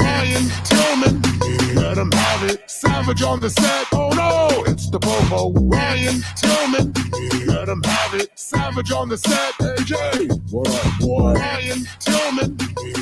Ryan Tillman, let him have it. Savage on the set, oh no, it's the Popo. Ryan Tillman, let him have it. Savage on the set, AJ, what up, boy? Ryan Tillman,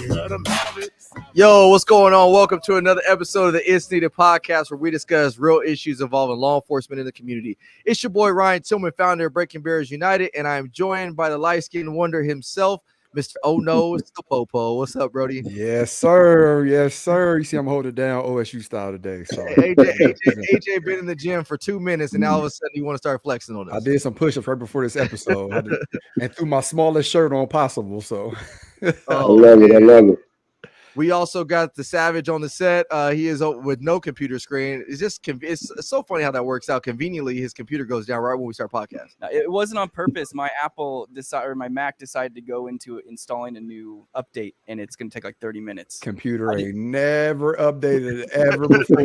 let him have it. Yo, what's going on? Welcome to another episode of the It's Needed podcast, where we discuss real issues involving law enforcement in the community. It's your boy Ryan Tillman, founder of Breaking Barriers United, and I am joined by the light-skinned wonder himself, Mr. Oh No, it's the Popo. What's up, Brody? Yes, sir. Yes, sir. You see, I'm holding down OSU style today. So AJ been in the gym for 2 minutes, and now all of a sudden you want to start flexing on us. I did some push-ups right before this episode, and threw my smallest shirt on possible. So I love it. We also got the Savage on the set. He is with no computer screen. It's so funny how that works out. Conveniently, his computer goes down right when we start podcast. It wasn't on purpose. My my Mac decided to go into installing a new update, and it's going to take like 30 minutes. Computer ain't never updated ever before.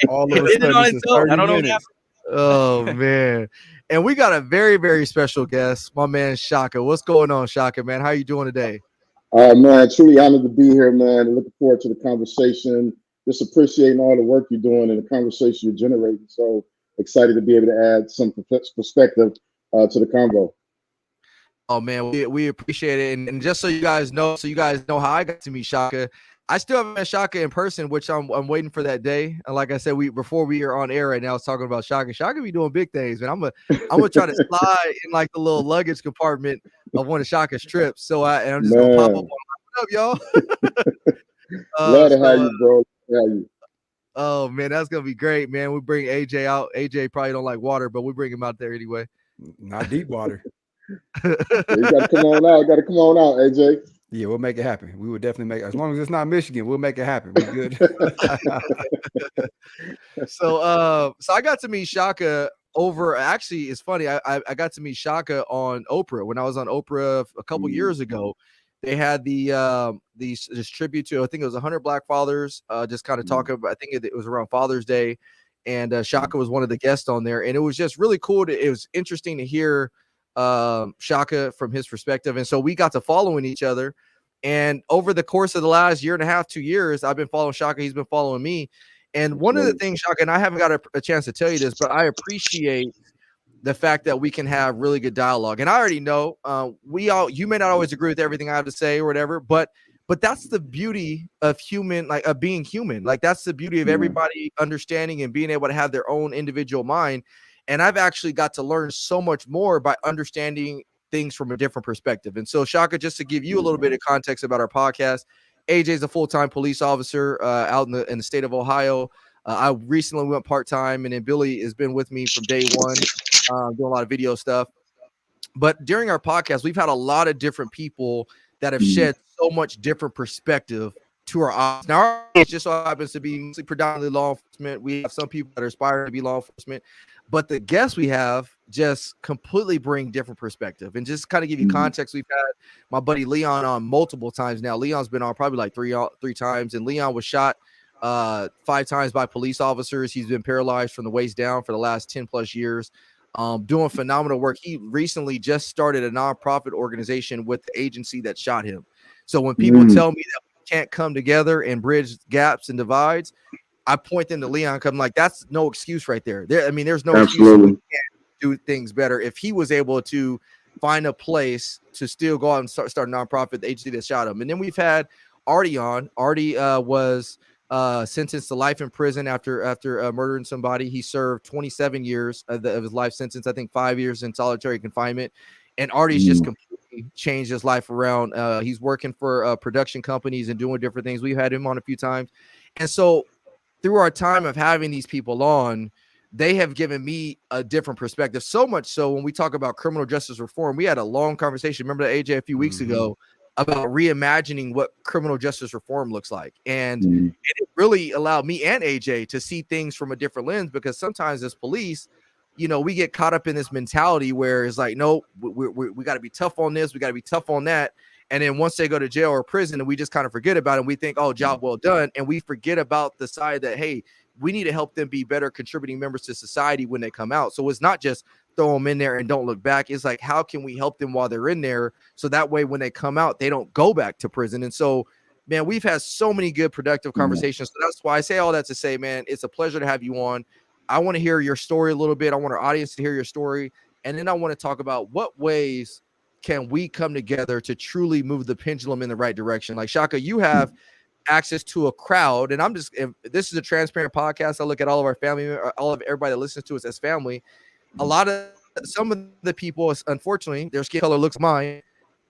All of a sudden, it's 30 I don't know what minutes. happened. Oh, man. And we got a very, very special guest, my man Shaka. What's going on, Shaka, man? How are you doing today? Man, truly honored to be here, man. Looking forward to the conversation. Just appreciating all the work you're doing and the conversation you're generating. So excited to be able to add some perspective to the convo. Oh, man, we appreciate it. And just so you guys know how I got to meet Shaka, I still haven't met Shaka in person, which I'm waiting for that day. And like I said, before we are on air right now, I was talking about Shaka. Shaka be doing big things, man. I'm gonna try to slide in like the little luggage compartment of one of Shaka's trips. So I'm just gonna pop up on. What up, y'all? Glad to have you, bro. Oh man, that's gonna be great, man. We bring AJ out. AJ probably don't like water, but we bring him out there anyway. Not deep water. You gotta come on out, AJ. Yeah, we'll make it happen. We will definitely make it. As long as it's not Michigan, we'll make it happen. We're good. So I got to meet Shaka over. Actually, it's funny. I got to meet Shaka on Oprah when I was on Oprah a couple years ago. They had this tribute to, I think it was 100 Black fathers. Just kind of talking about. I think it was around Father's Day, and Shaka was one of the guests on there, and it was just really cool. It was interesting to hear Shaka from his perspective, and so we got to following each other. And over the course of the last year and a half, 2 years, I've been following Shaka. He's been following me. And one of the things, Shaka, and I haven't got a chance to tell you this, but I appreciate the fact that we can have really good dialogue. And I already know you may not always agree with everything I have to say or whatever, but that's the beauty of being human. Like that's the beauty of everybody understanding and being able to have their own individual mind. And I've actually got to learn so much more by understanding things from a different perspective. And so, Shaka, just to give you a little bit of context about our podcast, AJ is a full-time police officer out in the state of Ohio. I recently went part-time, and then Billy has been with me from day one, doing a lot of video stuff. But during our podcast, we've had a lot of different people that have shed so much different perspective to our audience. Now, our audience just so happens to be predominantly law enforcement. We have some people that are aspiring to be law enforcement. But the guests we have just completely bring different perspective. And just kind of give you context, we've had my buddy Leon on multiple times now. Leon's been on probably like three times. And Leon was shot 5 times by police officers. He's been paralyzed from the waist down for the last 10 plus years, doing phenomenal work. He recently just started a nonprofit organization with the agency that shot him. So when people tell me that we can't come together and bridge gaps and divides, I point them to Leon. I'm like, that's no excuse right there. There's no excuse. We can't do things better. If he was able to find a place to still go out and start a nonprofit, the agency that shot him. And then we've had Artie on. Artie was sentenced to life in prison after murdering somebody. He served 27 years of his life sentence. I think 5 years in solitary confinement. And Artie's just completely changed his life around. He's working for production companies and doing different things. We've had him on a few times. And so through our time of having these people on, they have given me a different perspective. So much so when we talk about criminal justice reform, we had a long conversation. Remember that, AJ, a few weeks ago about reimagining what criminal justice reform looks like. And it really allowed me and AJ to see things from a different lens, because sometimes as police, we get caught up in this mentality where it's like, no, we got to be tough on this. We got to be tough on that. And then once they go to jail or prison, and we just kind of forget about it, and we think, oh, job well done. And we forget about the side that, hey, we need to help them be better contributing members to society when they come out. So it's not just throw them in there and don't look back. It's like, how can we help them while they're in there? So that way, when they come out, they don't go back to prison. And so man, we've had so many good, productive conversations. So that's why I say all that to say, man, it's a pleasure to have you on. I want to hear your story a little bit. I want our audience to hear your story. And then I want to talk about what ways can we come together to truly move the pendulum in the right direction. Like Shaka, you have access to a crowd, and if this is a transparent podcast. I look at all of our family, all of everybody that listens to us as family. Some of the people, unfortunately, their skin color looks mine.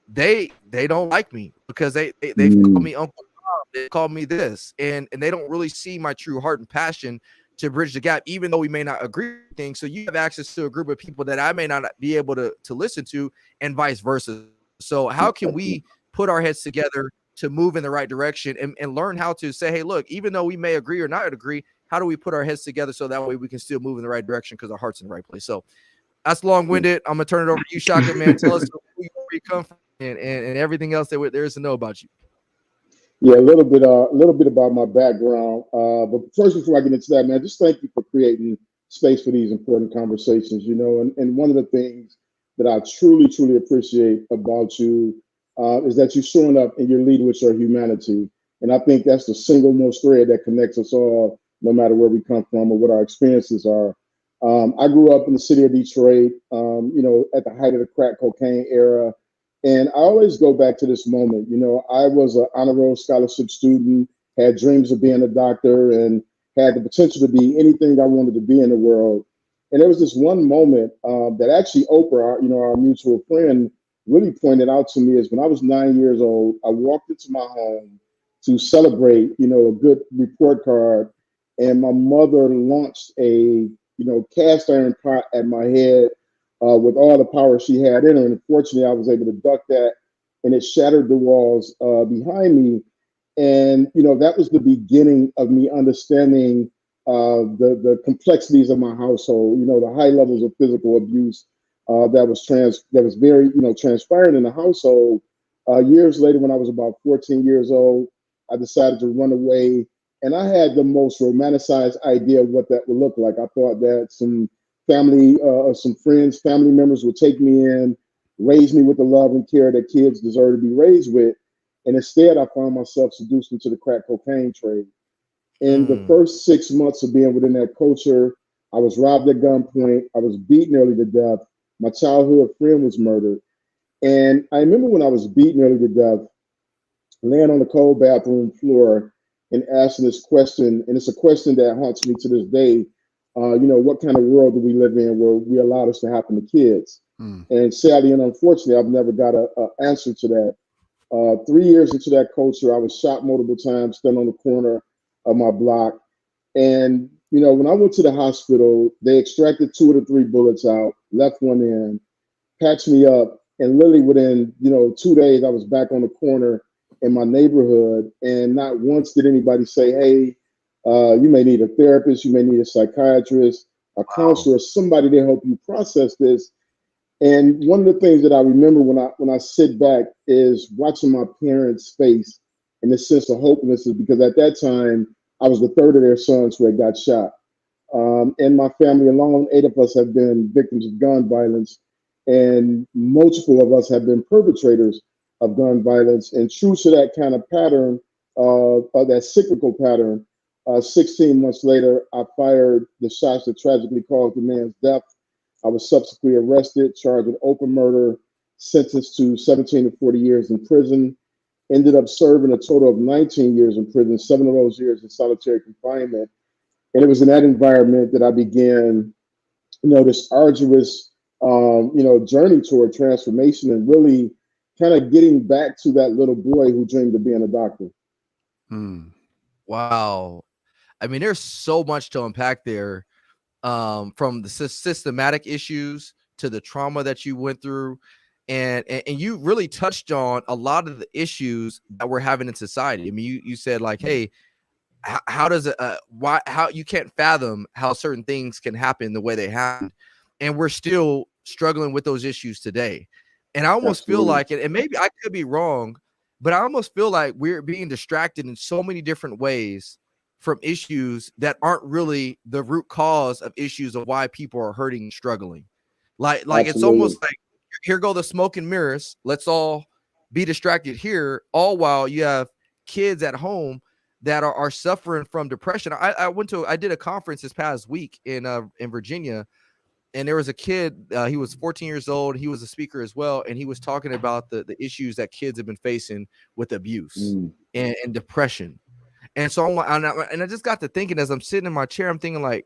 They don't like me because they've called me Uncle Bob. They called me this, and they don't really see my true heart and passion to bridge the gap, even though we may not agree with things. So you have access to a group of people that I may not be able to listen to, and vice versa. So how can we put our heads together to move in the right direction and learn how to say, hey, look, even though we may agree or not agree, how do we put our heads together so that way we can still move in the right direction because our heart's in the right place? So that's long-winded. I'm gonna turn it over to you, Shaka, man. Tell us where you come from and everything else that there is to know about you. Yeah, a little bit about my background. But first, before I get into that, man, just thank you for creating space for these important conversations. And one of the things that I truly appreciate about you is that you're showing up and you're leading with your humanity. And I think that's the single most thread that connects us all, no matter where we come from or what our experiences are. I grew up in the city of Detroit, at the height of the crack cocaine era. And I always go back to this moment. I was an honor roll scholarship student, had dreams of being a doctor, and had the potential to be anything I wanted to be in the world. And there was this one moment that actually Oprah, our mutual friend, really pointed out to me is when I was 9 years old. I walked into my home to celebrate, a good report card, and my mother launched a, cast iron pot at my head with all the power she had in her. And fortunately, I was able to duck that, and it shattered the walls behind me. And, that was the beginning of me understanding the complexities of my household, the high levels of physical abuse that was very, transpiring in the household. Years later, when I was about 14 years old, I decided to run away. And I had the most romanticized idea of what that would look like. I thought that some family members would take me in, raise me with the love and care that kids deserve to be raised with. And instead, I found myself seduced into the crack cocaine trade. In the first 6 months of being within that culture, I was robbed at gunpoint. I was beaten nearly to death. My childhood friend was murdered. And I remember when I was beaten nearly to death, laying on the cold bathroom floor and asking this question. And it's a question that haunts me to this day. What kind of world do we live in where we allow this to happen to kids? And sadly and unfortunately, I've never got an answer to that. 3 years into that culture, I was shot multiple times, standing on the corner of my block. And, when I went to the hospital, they extracted 2 of the 3 bullets out, left one in, patched me up. And literally within, 2 days, I was back on the corner in my neighborhood. And not once did anybody say, hey, you may need a therapist, you may need a psychiatrist, a counselor, somebody to help you process this. And one of the things that I remember when I sit back is watching my parents' face and this sense of hopelessness, because at that time I was the third of their sons who had got shot. And my family alone, 8 of us have been victims of gun violence, and multiple of us have been perpetrators of gun violence. And true to that kind of pattern, that cyclical pattern, 16 months later, I fired the shots that tragically caused the man's death. I was subsequently arrested, charged with open murder, sentenced to 17 to 40 years in prison, ended up serving a total of 19 years in prison, 7 of those years in solitary confinement. And it was in that environment that I began, this arduous, journey toward transformation and really kind of getting back to that little boy who dreamed of being a doctor. Wow. I mean, there's so much to unpack there, from the systematic issues to the trauma that you went through. And you really touched on a lot of the issues that we're having in society. I mean, you said like, hey, how does it, how you can't fathom how certain things can happen the way they happen. And we're still struggling with those issues today. And I almost feel like, and maybe I could be wrong, but I almost feel like we're being distracted in so many different ways from issues that aren't really the root cause of issues of why people are hurting and struggling. Like it's almost like, here go the smoke and mirrors. Let's all be distracted here, all while you have kids at home that are suffering from depression. I did a conference this past week in Virginia, and there was a kid, he was 14 years old. He was a speaker as well. And he was talking about the issues that kids have been facing with abuse and depression. And so I just got to thinking as I'm sitting in my chair, I'm thinking like,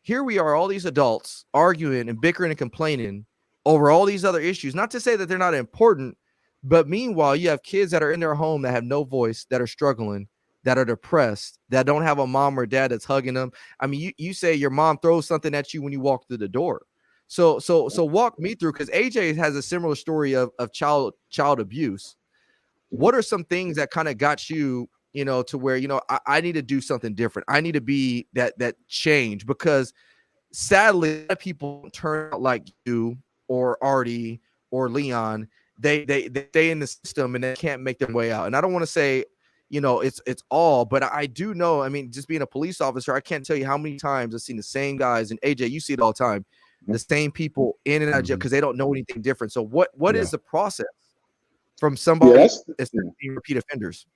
here we are, all these adults arguing and bickering and complaining over all these other issues. Not to say that they're not important, but meanwhile, you have kids that are in their home that have no voice, that are struggling, that are depressed, that don't have a mom or dad that's hugging them. I mean, you say your mom throws something at you when you walk through the door. So walk me through, because AJ has a similar story of child abuse. What are some things that kind of got you, to where, I need to do something different. I need to be that change, because sadly, a lot of people turn out like you or Artie or Leon. They stay in the system and they can't make their way out. And I don't want to say, it's all, but I do know, I mean, just being a police officer, I can't tell you how many times I've seen the same guys, and AJ, you see it all the time, the same people in and out of jail because they don't know anything different. So what is the process from somebody that's repeat offenders?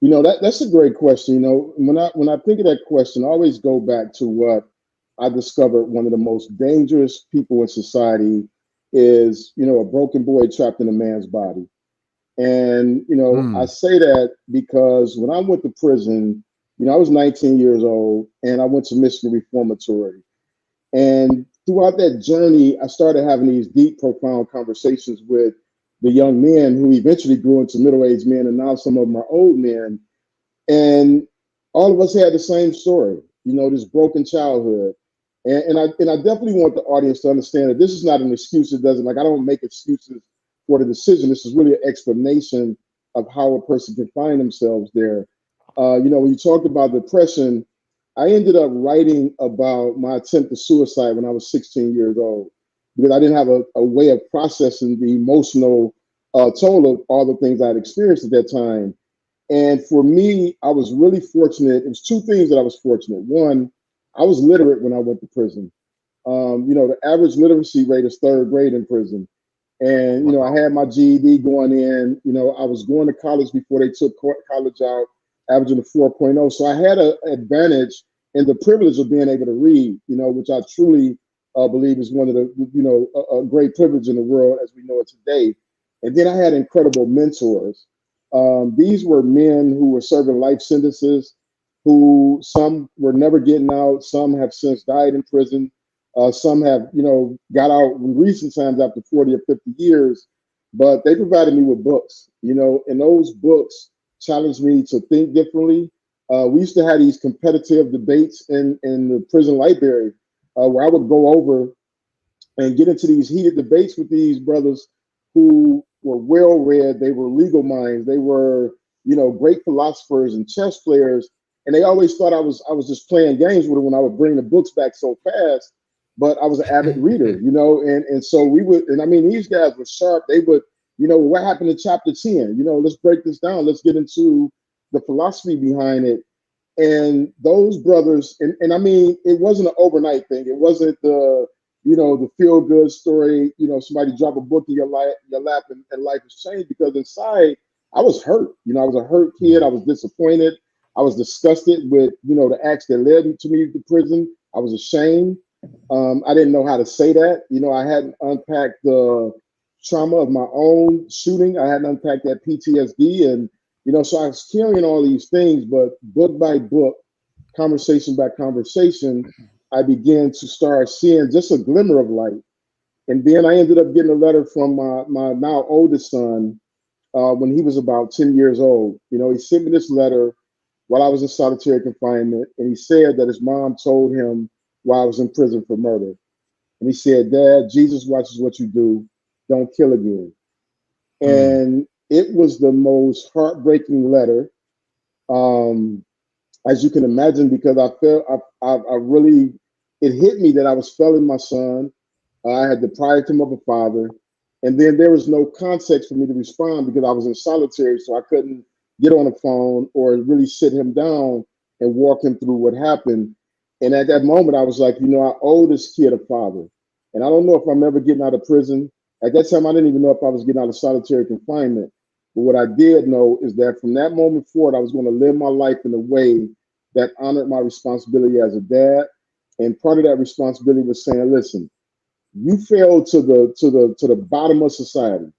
That's a great question. When I think of that question, I always go back to what I discovered. One of the most dangerous people in society is, a broken boy trapped in a man's body. And, I say that because when I went to prison, I was 19 years old and I went to Michigan Reformatory. And throughout that journey, I started having these deep, profound conversations with the young men who eventually grew into middle-aged men, and now some of them are old men. And all of us had the same story, this broken childhood. And I definitely want the audience to understand that this is not an excuse. It doesn't, I don't make excuses for the decision. This is really an explanation of how a person can find themselves there. When you talked about depression, I ended up writing about my attempt to suicide when I was 16 years old, because I didn't have a way of processing the emotional toll of all the things I'd experienced at that time. And for me, I was really fortunate. It was two things that I was fortunate. One, I was literate when I went to prison. The average literacy rate is third grade in prison. And, I had my GED going in, I was going to college before they took college out, averaging a 4.0. So I had an advantage in the privilege of being able to read, which I truly believe is one of the, a great privilege in the world as we know it today. And then I had incredible mentors. These were men who were serving life sentences, who some were never getting out. Some have since died in prison. Some have, got out in recent times after 40 or 50 years, but they provided me with books, and those books challenged me to think differently. We used to have these competitive debates in the prison library where I would go over and get into these heated debates with these brothers who were well-read. They were legal minds. They were, great philosophers and chess players. And they always thought I was just playing games with them when I would bring the books back so fast. But I was an avid reader, and so we would, and I mean, these guys were sharp. They would, what happened in chapter 10? Let's break this down. Let's get into the philosophy behind it. And those brothers, and I mean, it wasn't an overnight thing. It wasn't the, the feel good story, somebody drop a book in your lap and life has changed, because inside I was hurt. I was a hurt kid. I was disappointed. I was disgusted with, the acts that led to me to prison. I was ashamed. I didn't know how to say that. I hadn't unpacked the trauma of my own shooting. I hadn't unpacked that PTSD. And, so I was carrying all these things, but book by book, conversation by conversation, I began to start seeing just a glimmer of light. And then I ended up getting a letter from my now oldest son when he was about 10 years old. He sent me this letter while I was in solitary confinement. And he said that his mom told him while I was in prison for murder. And he said, "Dad, Jesus watches what you do. Don't kill again." And it was the most heartbreaking letter, as you can imagine, because I felt I really, it hit me that I was failing my son. I had deprived him of a father. And then there was no context for me to respond because I was in solitary, so I couldn't get on the phone or really sit him down and walk him through what happened. And at that moment, I was like, I owe this kid a father. And I don't know if I'm ever getting out of prison. At that time, I didn't even know if I was getting out of solitary confinement. But what I did know is that from that moment forward, I was going to live my life in a way that honored my responsibility as a dad. And part of that responsibility was saying, listen, you fell to the bottom of society.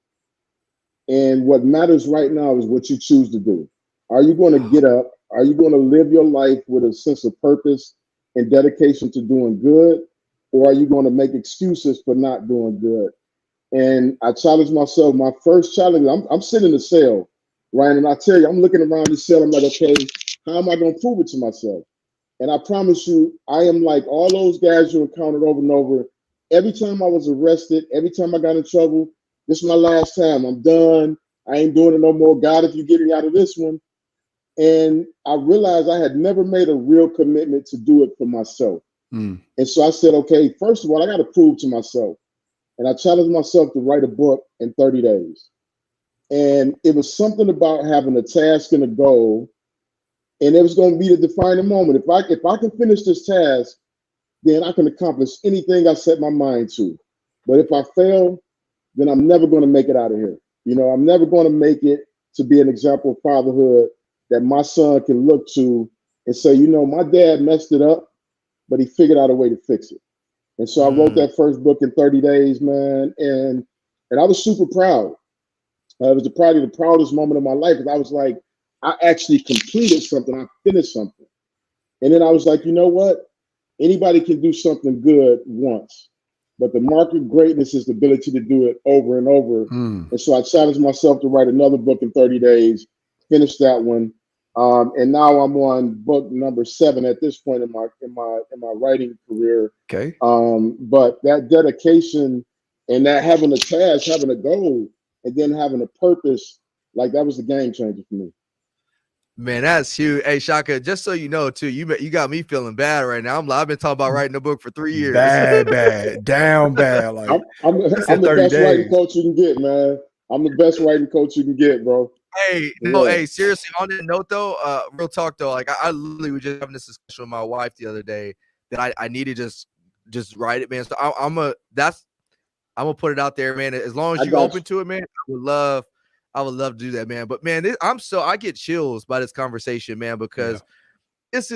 And what matters right now is what you choose to do. Are you going to get up? Are you going to live your life with a sense of purpose and dedication to doing good? Or are you going to make excuses for not doing good? And I challenged myself. My first challenge, I'm sitting in the cell, right? And I tell you, I'm looking around the cell. I'm like, okay, how am I going to prove it to myself? And I promise you, I am like all those guys you encountered over and over. Every time I was arrested, every time I got in trouble, this is my last time. I'm done. I ain't doing it no more. God, if you get me out of this one. And I realized I had never made a real commitment to do it for myself. And so I said, okay, first of all, I got to prove to myself. And I challenged myself to write a book in 30 days. And it was something about having a task and a goal. And it was going to be the defining moment. If I can finish this task, then I can accomplish anything I set my mind to. But if I fail, then I'm never going to make it out of here. You know, I'm never going to make it to be an example of fatherhood that my son can look to and say, you know, my dad messed it up, but he figured out a way to fix it. And so I wrote that first book in 30 days, man. And I was super proud. It was probably the proudest moment of my life because I was like, I actually completed something. I finished something. And then I was like, you know what? Anybody can do something good once. But the mark of greatness is the ability to do it over and over. And so I challenged myself to write another book in 30 days, finish that one. And now I'm on book number 7 at this point in my writing career. Okay. But that dedication and that having a task, having a goal, and then having a purpose, like that was the game changer for me. Man, that's huge. Hey, Shaka, just so you know, too, you got me feeling bad right now. I've been talking about writing a book for 3 years. Bad, down bad. Like I'm the best writing coach you can get, man. I'm the best writing coach you can get, bro. Hey, no, hey, seriously, on that note though, real talk though, like I literally was just having this discussion with my wife the other day that I need to just write it, man. So I'm gonna put it out there, man. As long as you're open to it, man, I would love to do that, man. But man, I get chills by this conversation, man, because this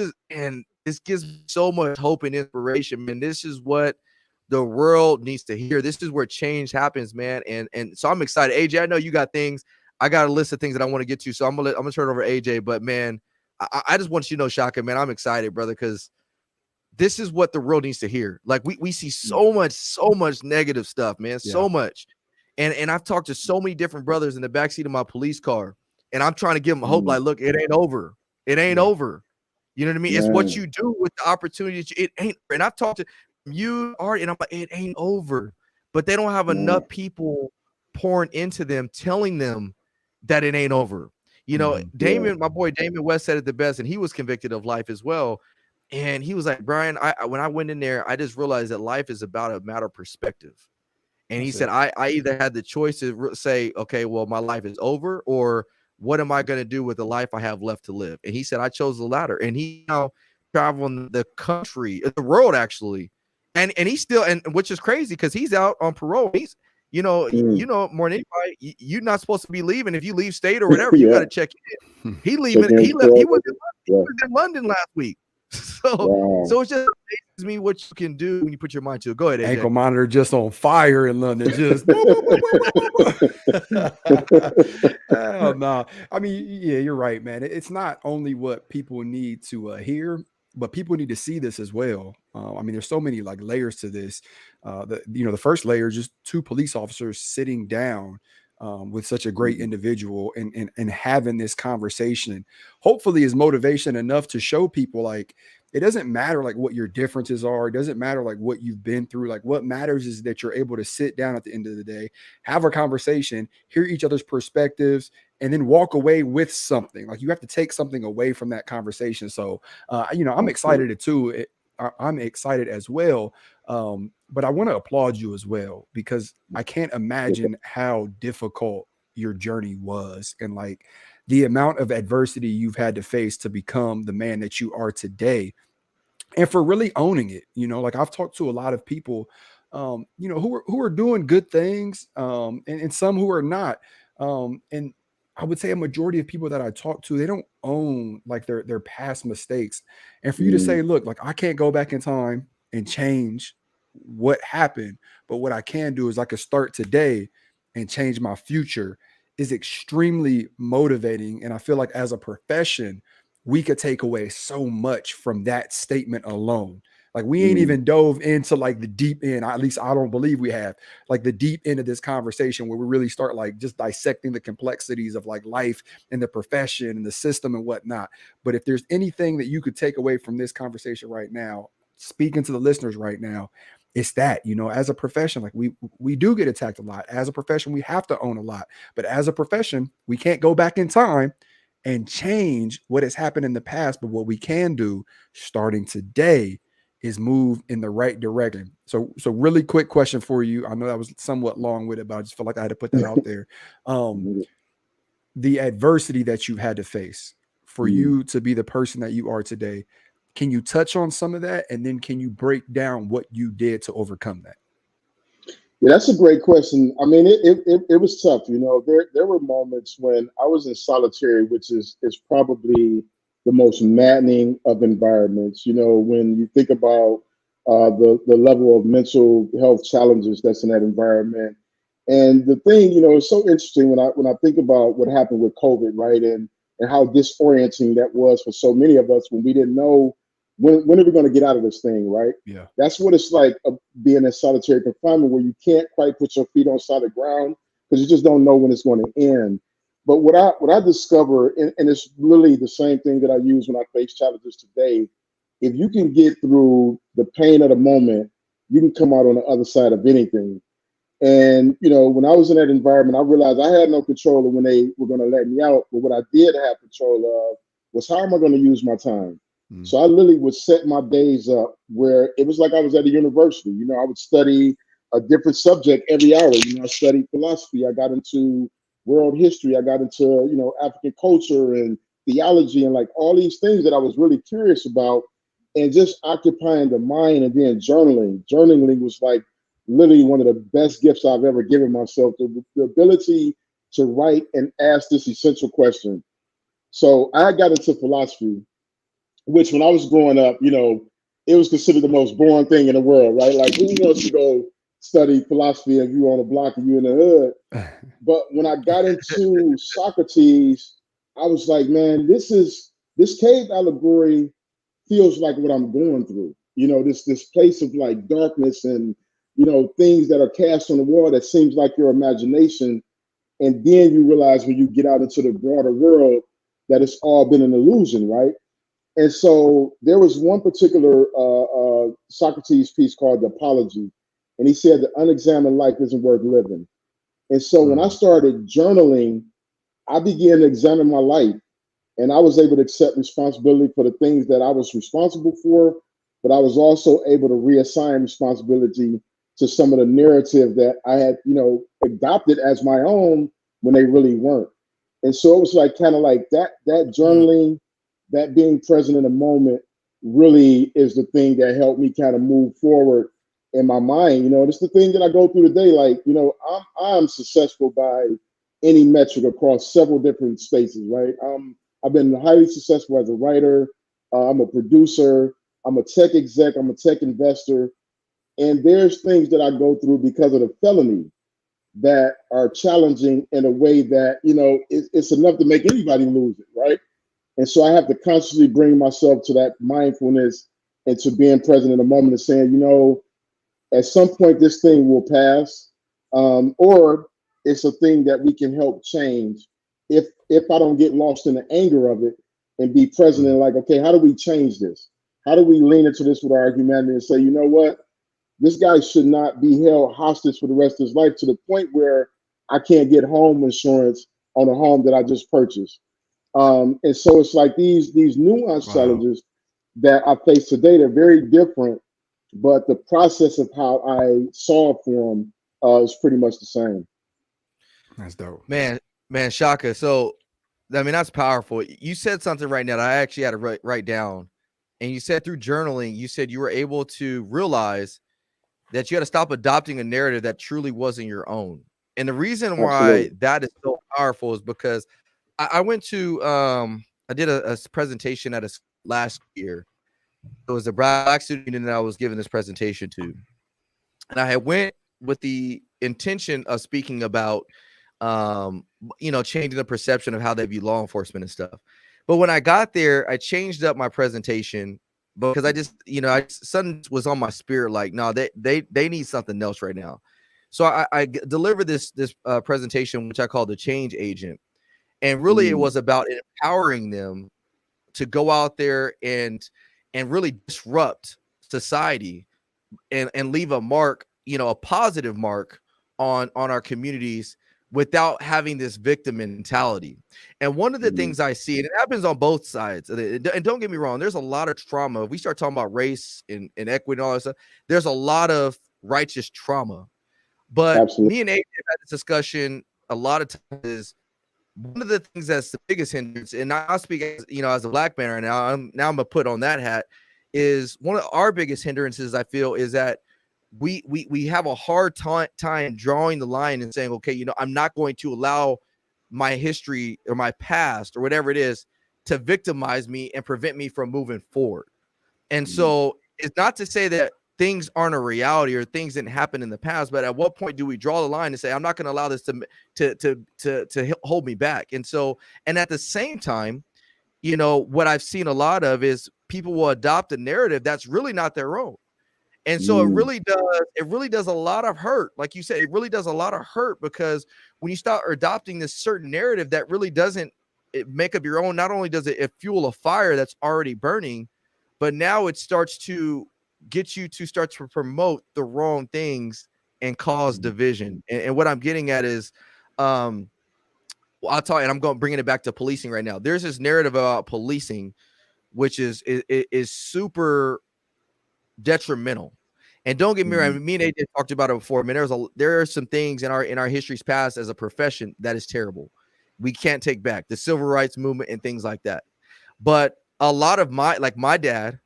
gives me so much hope and inspiration, man. This is what the world needs to hear. This is where change happens, man. And so I'm excited. AJ, I know you got things. I got a list of things that I want to get to, so I'm gonna turn it over to AJ. But man, I just want you to know, Shaka, man, I'm excited, brother, because this is what the world needs to hear. Like we see so much negative stuff, man, so much. And I've talked to so many different brothers in the backseat of my police car, and I'm trying to give them hope. Like, look, it ain't over. It ain't over. You know what I mean? It's what you do with the opportunity. It ain't. And I've talked to you, Art, and I'm like, it ain't over. But they don't have enough people pouring into them, telling them that it ain't over. You know, Damon, my boy Damon West said it the best, and he was convicted of life as well. And he was like, Brian, when I went in there, I just realized that life is about a matter of perspective. And he said, I either had the choice to say, okay, well, my life is over, or what am I going to do with the life I have left to live? And he said, I chose the latter. And he now traveling the country, the world, actually. And he's still, and which is crazy because he's out on parole. He's, you know more than anybody, you're not supposed to be leaving. If you leave state or whatever, you got to check in. He leaving. He was in London last week. So it's just amazes me what you can do when you put your mind to it. Go ahead, AJ. Ankle monitor just on fire in London. Just hell no. I mean, yeah, you're right, man. It's not only what people need to hear, but people need to see this as well. I mean, there's so many like layers to this. The first layer is just 2 police officers sitting down with such a great individual and having this conversation, hopefully is motivation enough to show people like it doesn't matter like what your differences are. It doesn't matter like what you've been through. Like what matters is that you're able to sit down at the end of the day, have a conversation, hear each other's perspectives, and then walk away with something. Like you have to take something away from that conversation. So, I'm excited too. I'm excited as well. But I want to applaud you as well, because I can't imagine how difficult your journey was and like the amount of adversity you've had to face to become the man that you are today, and for really owning it. Like I've talked to a lot of people, who are doing good things, and some who are not. And I would say a majority of people that I talk to, they don't own like their past mistakes. And for you to say, look, like I can't go back in time and change what happened, but what I can do is I can start today and change my future is extremely motivating. And I feel like as a profession, we could take away so much from that statement alone. Like we ain't even dove into like the deep end. At least I don't believe we have like the deep end of this conversation where we really start like just dissecting the complexities of like life and the profession and the system and whatnot. But if there's anything that you could take away from this conversation right now, speaking to the listeners right now, it's that, you know, as a profession, like we do get attacked a lot. As a profession, we have to own a lot. But as a profession, we can't go back in time and change what has happened in the past. But what we can do starting today is move in the right direction. So really quick question for you. I know that was somewhat long with it, but I just feel like I had to put that out there. The adversity that you had to face for you to be the person that you are today. Can you touch on some of that? And then can you break down what you did to overcome that? Yeah, that's a great question. I mean, it was tough. You know, there were moments when I was in solitary, which is probably the most maddening of environments. You know, when you think about the level of mental health challenges that's in that environment, and the thing, you know, it's so interesting when I think about what happened with COVID, right, and how disorienting that was for so many of us when we didn't know when are we going to get out of this thing, right? Yeah. That's what it's like being in solitary confinement, where you can't quite put your feet on solid ground because you just don't know when it's going to end. But what I discover, and it's really the same thing that I use when I face challenges today, if you can get through the pain of the moment, you can come out on the other side of anything. And you know, when I was in that environment, I realized I had no control of when they were going to let me out. But what I did have control of was how am I going to use my time. So I literally would set my days up where it was like I was at a university. You know, I would study a different subject every hour. You know, I studied philosophy. I got into world history. I got into, you know, African culture and theology and like all these things that I was really curious about, and just occupying the mind. And then journaling. Journaling was like literally one of the best gifts I've ever given myself, the ability to write and ask this essential question. So I got into philosophy, which when I was growing up, you know, it was considered the most boring thing in the world, right? Like, who wants to go study philosophy if you on a block and you in the hood? But when I got into Socrates, I was like, man, this cave allegory feels like what I'm going through. You know, this place of like darkness and, you know, things that are cast on the wall that seems like your imagination. And then you realize when you get out into the broader world that it's all been an illusion, right? And so there was one particular Socrates piece called The Apology. And he said the unexamined life isn't worth living. And so when I started journaling, I began to examine my life. And I was able to accept responsibility for the things that I was responsible for. But I was also able to reassign responsibility to some of the narrative that I had, you know, adopted as my own when they really weren't. And so it was like kind of like that journaling, that being present in the moment really is the thing that helped me kind of move forward in my mind. You know, it's the thing that I go through today. Like, you know, I'm successful by any metric across several different spaces, right? I've been highly successful as a writer. I'm a producer. I'm a tech exec. I'm a tech investor. And there's things that I go through because of the felony that are challenging in a way that, you know, it's enough to make anybody lose it, right? And so I have to constantly bring myself to that mindfulness and to being present in the moment and saying, you know, at some point this thing will pass, or it's a thing that we can help change if I don't get lost in the anger of it and be present and like, okay, how do we change this? How do we lean into this with our humanity and say, you know what, this guy should not be held hostage for the rest of his life to the point where I can't get home insurance on a home that I just purchased. And so it's like these nuanced challenges that I face today. They're very different, but the process of how I solve for them is pretty much the same. That's dope, man. Shaka. So, I mean, that's powerful. You said something right now that I actually had to write down, and you said through journaling, you said you were able to realize that you had to stop adopting a narrative that truly wasn't your own. And the reason why Absolutely. that is so powerful is because I went to I did a presentation at a last year. It was a black student union that I was giving this presentation to, and I had went with the intention of speaking about changing the perception of how they view law enforcement and stuff. But when I got there, I changed up my presentation because I just, something was on my spirit, like, no, they need something else right now. So I delivered this presentation, which I call the change agent. And really it was about empowering them to go out there and really disrupt society and leave a mark, a positive mark on our communities without having this victim mentality. And one of the things I see, and it happens on both sides, and don't get me wrong, there's a lot of trauma. If we start talking about race and equity and all that stuff, there's a lot of righteous trauma. But Absolutely. me and AJ had this discussion a lot of times. One of the things that's the biggest hindrance, and I speak as, as a black man right now, I'm gonna put on that hat, is one of our biggest hindrances, I feel, is that we have a hard time drawing the line and saying, okay, I'm not going to allow my history or my past or whatever it is to victimize me and prevent me from moving forward. And so it's not to say that things aren't a reality or things didn't happen in the past, but at what point do we draw the line and say, I'm not going to allow this to hold me back? And so, and at the same time, what I've seen a lot of is people will adopt a narrative that's really not their own. And so it really does a lot of hurt. Like you said, it really does a lot of hurt, because when you start adopting this certain narrative that really doesn't make up your own, not only does it fuel a fire that's already burning, but now it starts to get you to start to promote the wrong things and cause division. And what I'm getting at is, I'll talk, and I'm going bringing it back to policing right now. There's this narrative about policing, which is super detrimental. And don't get me wrong, me and AJ talked about it before. I mean, there are some things in our history's past as a profession that is terrible. We can't take back the civil rights movement and things like that. But a lot of my dad,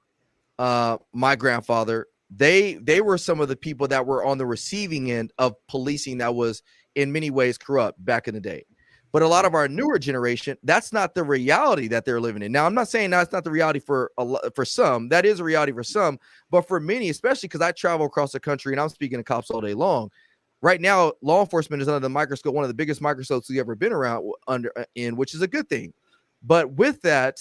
my grandfather, they were some of the people that were on the receiving end of policing that was in many ways corrupt back in the day. But a lot of our newer generation, that's not the reality that they're living in. Now, I'm not saying that's not the reality for some. That is a reality for some. But for many, especially because I travel across the country and I'm speaking to cops all day long. Right now, law enforcement is under the microscope, one of the biggest microscopes we've ever been around in, which is a good thing. But with that,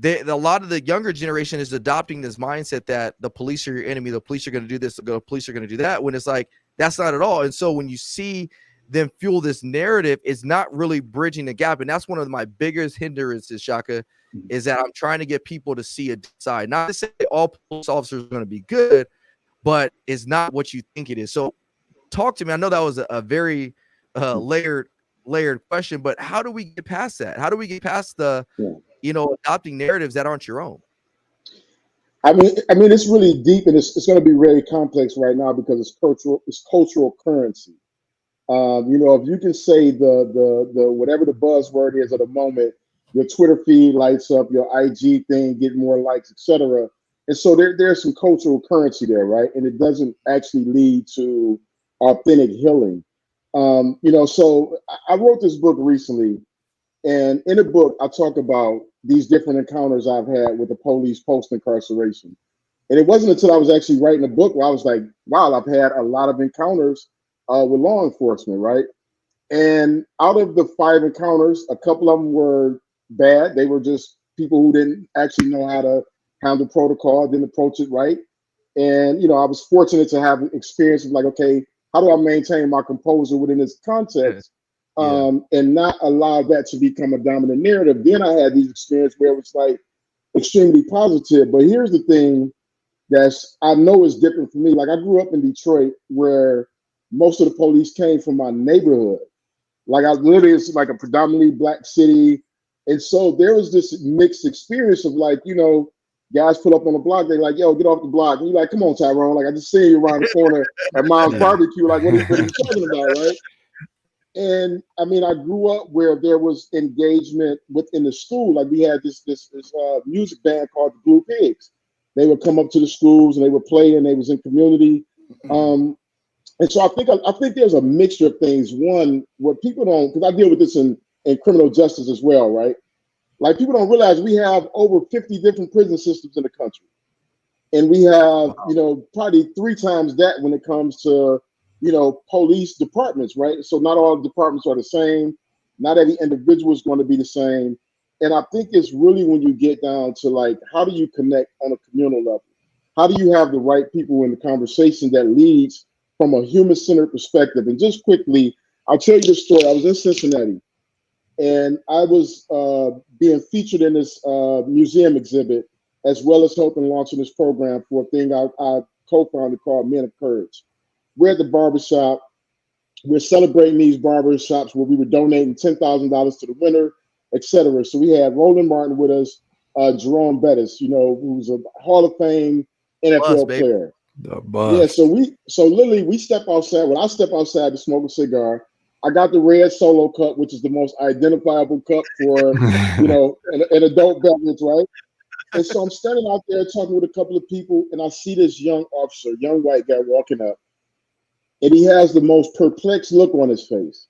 a lot of the younger generation is adopting this mindset that the police are your enemy, the police are going to do this, the police are going to do that, when it's like, that's not at all. And so when you see them fuel this narrative, it's not really bridging the gap. And that's one of my biggest hindrances, Shaka, is that I'm trying to get people to see a side. Not to say all police officers are going to be good, but it's not what you think it is. So talk to me. I know that was a very layered question, but how do we get past that? How do we get past the adopting narratives that aren't your own? I mean, it's really deep, and it's going to be very complex right now because it's cultural currency. If you can say the whatever the buzzword is at the moment, your Twitter feed lights up, your IG thing get more likes, etc. And so there's some cultural currency there, right? And it doesn't actually lead to authentic healing. So I wrote this book recently, and in the book I talk about these different encounters I've had with the police post-incarceration. And it wasn't until I was actually writing the book where I was like, wow, I've had a lot of encounters with law enforcement, right? And out of the 5 encounters, a couple of them were bad. They were just people who didn't actually know how to handle protocol, didn't approach it right. And, I was fortunate to have experience of like, okay, how do I maintain my composure within this context and not allow that to become a dominant narrative? Then I had these experiences where it was like extremely positive. But here's the thing I know is different for me. Like I grew up in Detroit where most of the police came from my neighborhood. Like I literally, it's like a predominantly black city. And so there was this mixed experience of like, guys put up on the block, they like, yo, get off the block. And you're like, come on, Tyrone. Like I just see you around the corner at Mom's barbecue. Like, what are you talking about, right? And I mean, I grew up where there was engagement within the school. Like we had this music band called the Blue Pigs. They would come up to the schools and they would play, and they was in community. And so I think there's a mixture of things. One, what people don't, because I deal with this in in criminal justice as well, right? Like people don't realize we have over 50 different prison systems in the country. And we have, probably 3 times that when it comes to, police departments, right? So not all departments are the same. Not every individual is going to be the same. And I think it's really when you get down to like, how do you connect on a communal level? How do you have the right people in the conversation that leads from a human-centered perspective? And just quickly, I'll tell you the story. I was in Cincinnati, and I was being featured in this museum exhibit, as well as helping launching this program for a thing I co-founded called Men of Courage. We're at the barbershop. We're celebrating these barbershops where we were donating $10,000 to the winner, etc. So we had Roland Martin with us, Jerome Bettis, who's a Hall of Fame NFL player. Yeah, so literally we step outside. When I step outside to smoke a cigar, I got the red Solo cup, which is the most identifiable cup for, an adult beverage, right? And so I'm standing out there talking with a couple of people, and I see this young officer, young white guy walking up, and he has the most perplexed look on his face.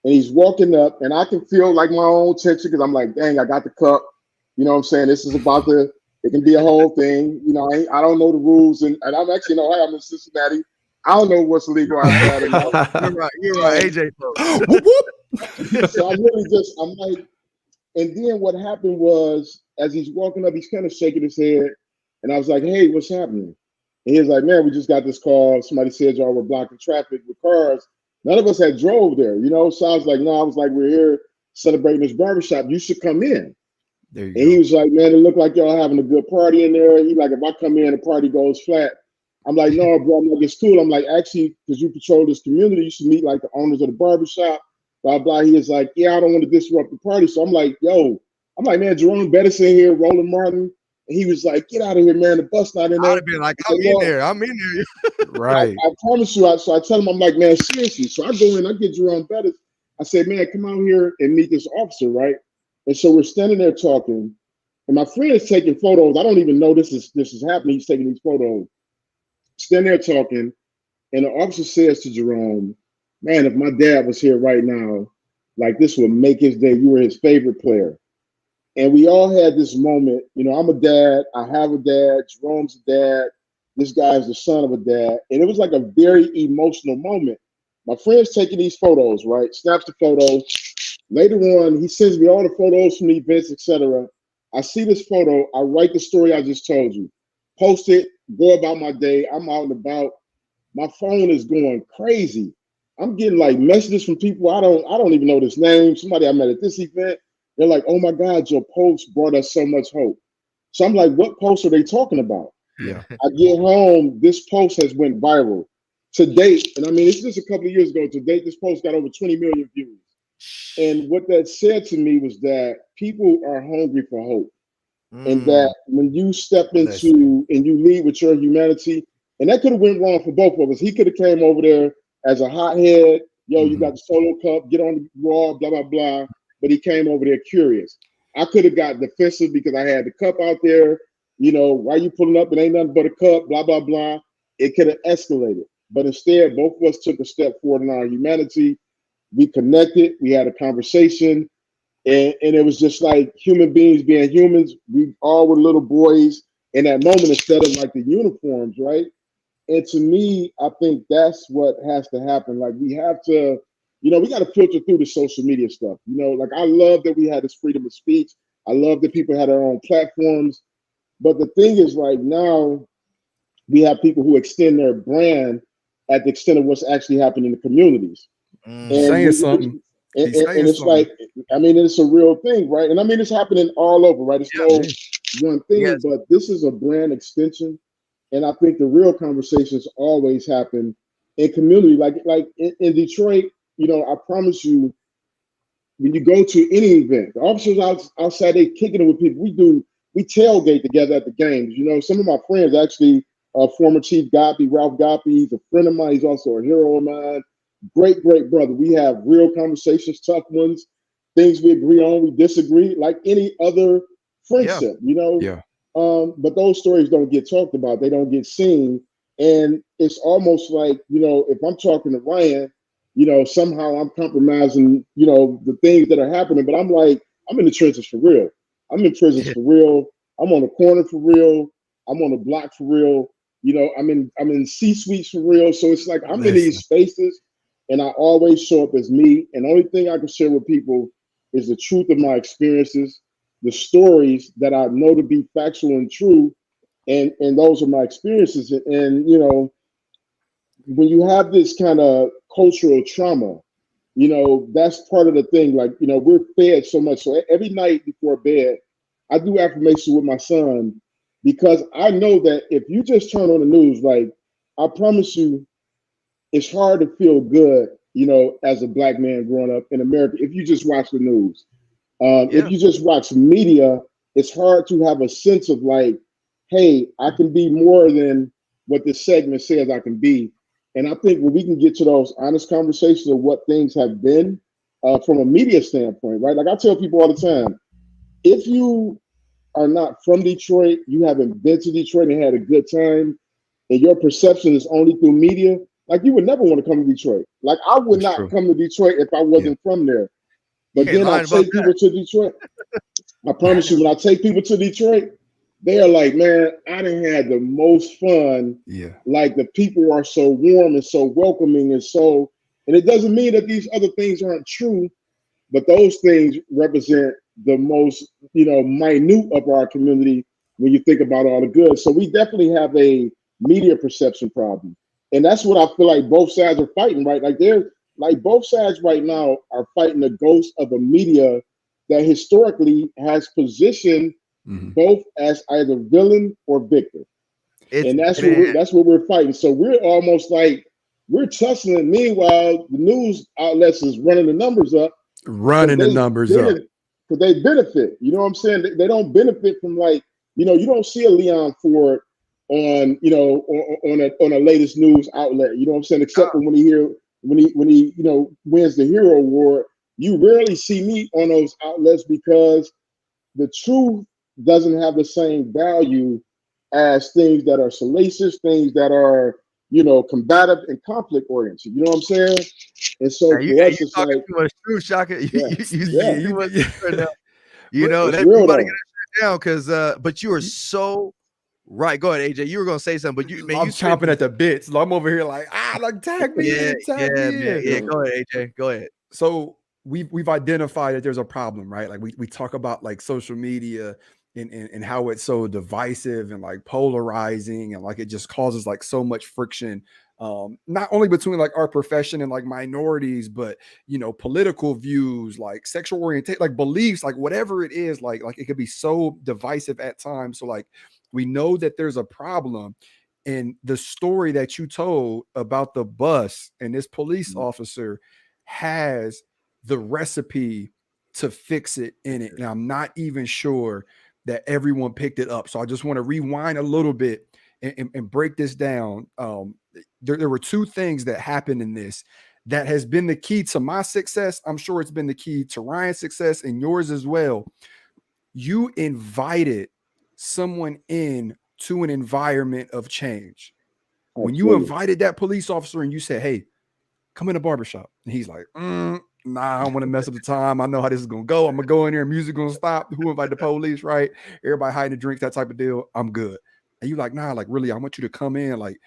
And he's walking up, and I can feel like my own tension because I'm like, dang, I got the cup. You know what I'm saying? This is about to, it can be a whole thing. I don't know the rules, and I'm actually in Ohio, I'm in Cincinnati. I don't know what's legal outside of that. You're right, AJ. So I'm like, and then what happened was, as he's walking up, he's kind of shaking his head. And I was like, hey, what's happening? And he was like, man, we just got this call. Somebody said y'all were blocking traffic with cars. None of us had drove there, So I was like, no, I was like, we're here celebrating this barbershop. You should come in. There you and go. He was like, man, it looked like y'all having a good party in there. He like, if I come in, the party goes flat. I'm like, no, bro, I'm like, it's cool. I'm like, actually, because you patrol this community, you should meet like the owners of the barbershop. Blah, blah. He was like, yeah, I don't want to disrupt the party. So I'm like, man, Jerome Bettis in here, Roland Martin. And he was like, get out of here, man. The bus not in there. I'd have been like, I'm in there. Right. I promise you. So I tell him, I'm like, man, seriously. So I go in, I get Jerome Bettis. I said, man, come out here and meet this officer, right? And so we're standing there talking. And my friend is taking photos. I don't even know this is happening. He's taking these photos. Standing there talking. And the officer says to Jerome, man, if my dad was here right now, like this would make his day. You were his favorite player. And we all had this moment. I'm a dad. I have a dad. Jerome's a dad. This guy's the son of a dad. And it was like a very emotional moment. My friend's taking these photos, right? Snaps the photos. Later on, he sends me all the photos from the events, etc. I see this photo. I write the story I just told you. Post it. Go about my day. I'm out and about. My phone is going crazy. I'm getting like messages from people I don't even know this name. Somebody I met at this event. They're like, oh my God, your post brought us so much hope. So I'm like, what post are they talking about? Yeah. I get home, this post has went viral to date. And I mean, it's just a couple of years ago. To date, this post got over 20 million views. And what that said to me was that people are hungry for hope. And that when you step into and you lead with your humanity, and that could have went wrong for both of us. He could have came over there as a hothead. You got the Solo cup, get on the wall, blah, blah, blah. But he came over there curious. I could have got defensive because I had the cup out there. Why you pulling up? It ain't nothing but a cup, blah, blah, blah. It could have escalated. But instead, both of us took a step forward in our humanity. We connected. We had a conversation. And it was just like human beings being humans. We all were little boys in that moment instead of like the uniforms, right? And to me, I think that's what has to happen. Like we have to, we got to filter through the social media stuff. Like I love that we had this freedom of speech. I love that people had their own platforms. But the thing is, right now, we have people who extend their brand at the extent of what's actually happening in the communities. And saying something. And it's like, I mean, it's a real thing, right? And I mean, it's happening all over, right? It's no one thing, but this is a brand extension. And I think the real conversations always happen in community. Like in Detroit, I promise you, when you go to any event, the officers outside, they kicking it with people. We tailgate together at the games. Some of my friends actually, former Chief Goppy, Ralph Goppy, he's a friend of mine. He's also a hero of mine. Great brother. We have real conversations, tough ones, things we agree on, we disagree, like any other friendship, but those stories don't get talked about. They don't get seen. And it's almost like, if I'm talking to Ryan somehow I'm compromising, the things that are happening. But I'm like, I'm in the trenches for real. I'm in prisons for real. I'm on the corner for real. I'm on the block for real. I'm in C-suites for real. So it's like I'm in these spaces, and I always show up as me. And the only thing I can share with people is the truth of my experiences, the stories that I know to be factual and true, and those are my experiences. And when you have this kind of cultural trauma, that's part of the thing. Like, we're fed so much. So every night before bed, I do affirmation with my son, because I know that if you just turn on the news, like, I promise you, it's hard to feel good, as a black man growing up in America, if you just watch the news. If you just watch media, it's hard to have a sense of like, hey, I can be more than what this segment says I can be. And I think when we can get to those honest conversations of what things have been, from a media standpoint, right? Like I tell people all the time, if you are not from Detroit, you haven't been to Detroit and had a good time, and your perception is only through media, like you would never want to come to Detroit. Like I would not come to Detroit if I wasn't from there. But then I take people to Detroit. I promise you, when I take people to Detroit, they are like, man, I done had the most fun. Yeah. Like the people are so warm and so welcoming and it doesn't mean that these other things aren't true, but those things represent the most, minute of our community when you think about all the good. So we definitely have a media perception problem. And that's what I feel like both sides are fighting, right? Like both sides right now are fighting the ghost of a media that historically has positioned both as either villain or victor. And that's what we're fighting. So we're almost like we're tussling. Meanwhile, the news outlets is running the numbers up. Because they benefit. You know what I'm saying? They don't benefit from like, you don't see a Leon Ford on, on a latest news outlet. You know what I'm saying? Except for when he wins the Hero Award. You rarely see me on those outlets because the truth doesn't have the same value as things that are salacious, things that are, combative and conflict oriented. You know what I'm saying? And so for us, it's like, too much truth, Shaka. You but you real, gotta get that down because but you are so right. Go ahead, AJ. You were gonna say something, but I'm chomping at the bits. I'm over here like, tag me in, tag me in. Yeah, go ahead, AJ. Go ahead. So we've identified that there's a problem, right? Like we talk about like social media and how it's so divisive and like polarizing, and like it just causes like so much friction, not only between like our profession and like minorities, but political views, like sexual orientation, like beliefs, like whatever it is, like it could be so divisive at times. So like we know that there's a problem. And the story that you told about the bus and this police officer has the recipe to fix it in it. And I'm not even sure that everyone picked it up. So I just want to rewind a little bit and break this down. There were two things that happened in this that has been the key to my success. I'm sure it's been the key to Ryan's success and yours as well. You invited someone in to an environment of change. When you invited that police officer and you said, hey, come in the barbershop. And he's like, nah, I don't want to mess up the time. I know how this is going to go. I'm going to go in there and music going to stop. Who invited the police, right? Everybody hiding the drinks, that type of deal. I'm good. And you like, nah, like really, I want you to come in. Like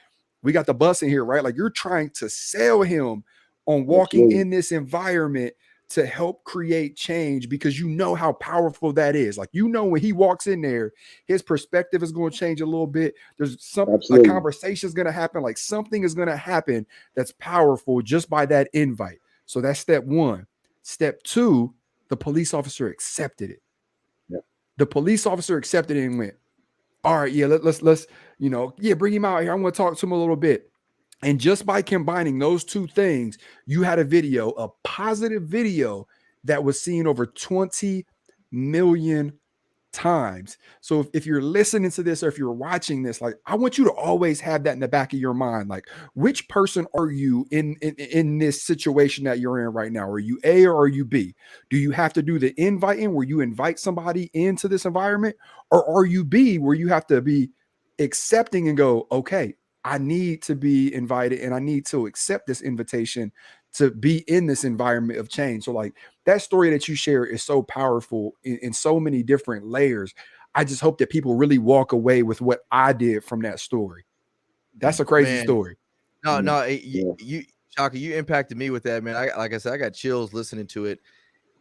we got the bus in here, right? Like you're trying to sell him on walking in this environment to help create change because you know how powerful that is. Like, when he walks in there, his perspective is going to change a little bit. There's a conversation is going to happen. Like something is going to happen that's powerful just by that invite. So that's step one. Step two, the police officer accepted it. Yeah. The police officer accepted it and went, all right, yeah, let's bring him out here. I want to talk to him a little bit. And just by combining those two things, you had a positive video that was seen over 20 million times. So if you're listening to this or if you're watching this, like I want you to always have that in the back of your mind. Like, which person are you in this situation that you're in right now? Are you A or are you B? Do you have to do the inviting where you invite somebody into this environment? Or are you B where you have to be accepting and go, okay, I need to be invited and I need to accept this invitation to be in this environment of change. So like that story that you share is so powerful in so many different layers. I just hope that people really walk away with what I did from that story. That's a crazy Man, story. no, Yeah. you Shaka, you impacted me with that, man. Like I said, I got chills listening to it.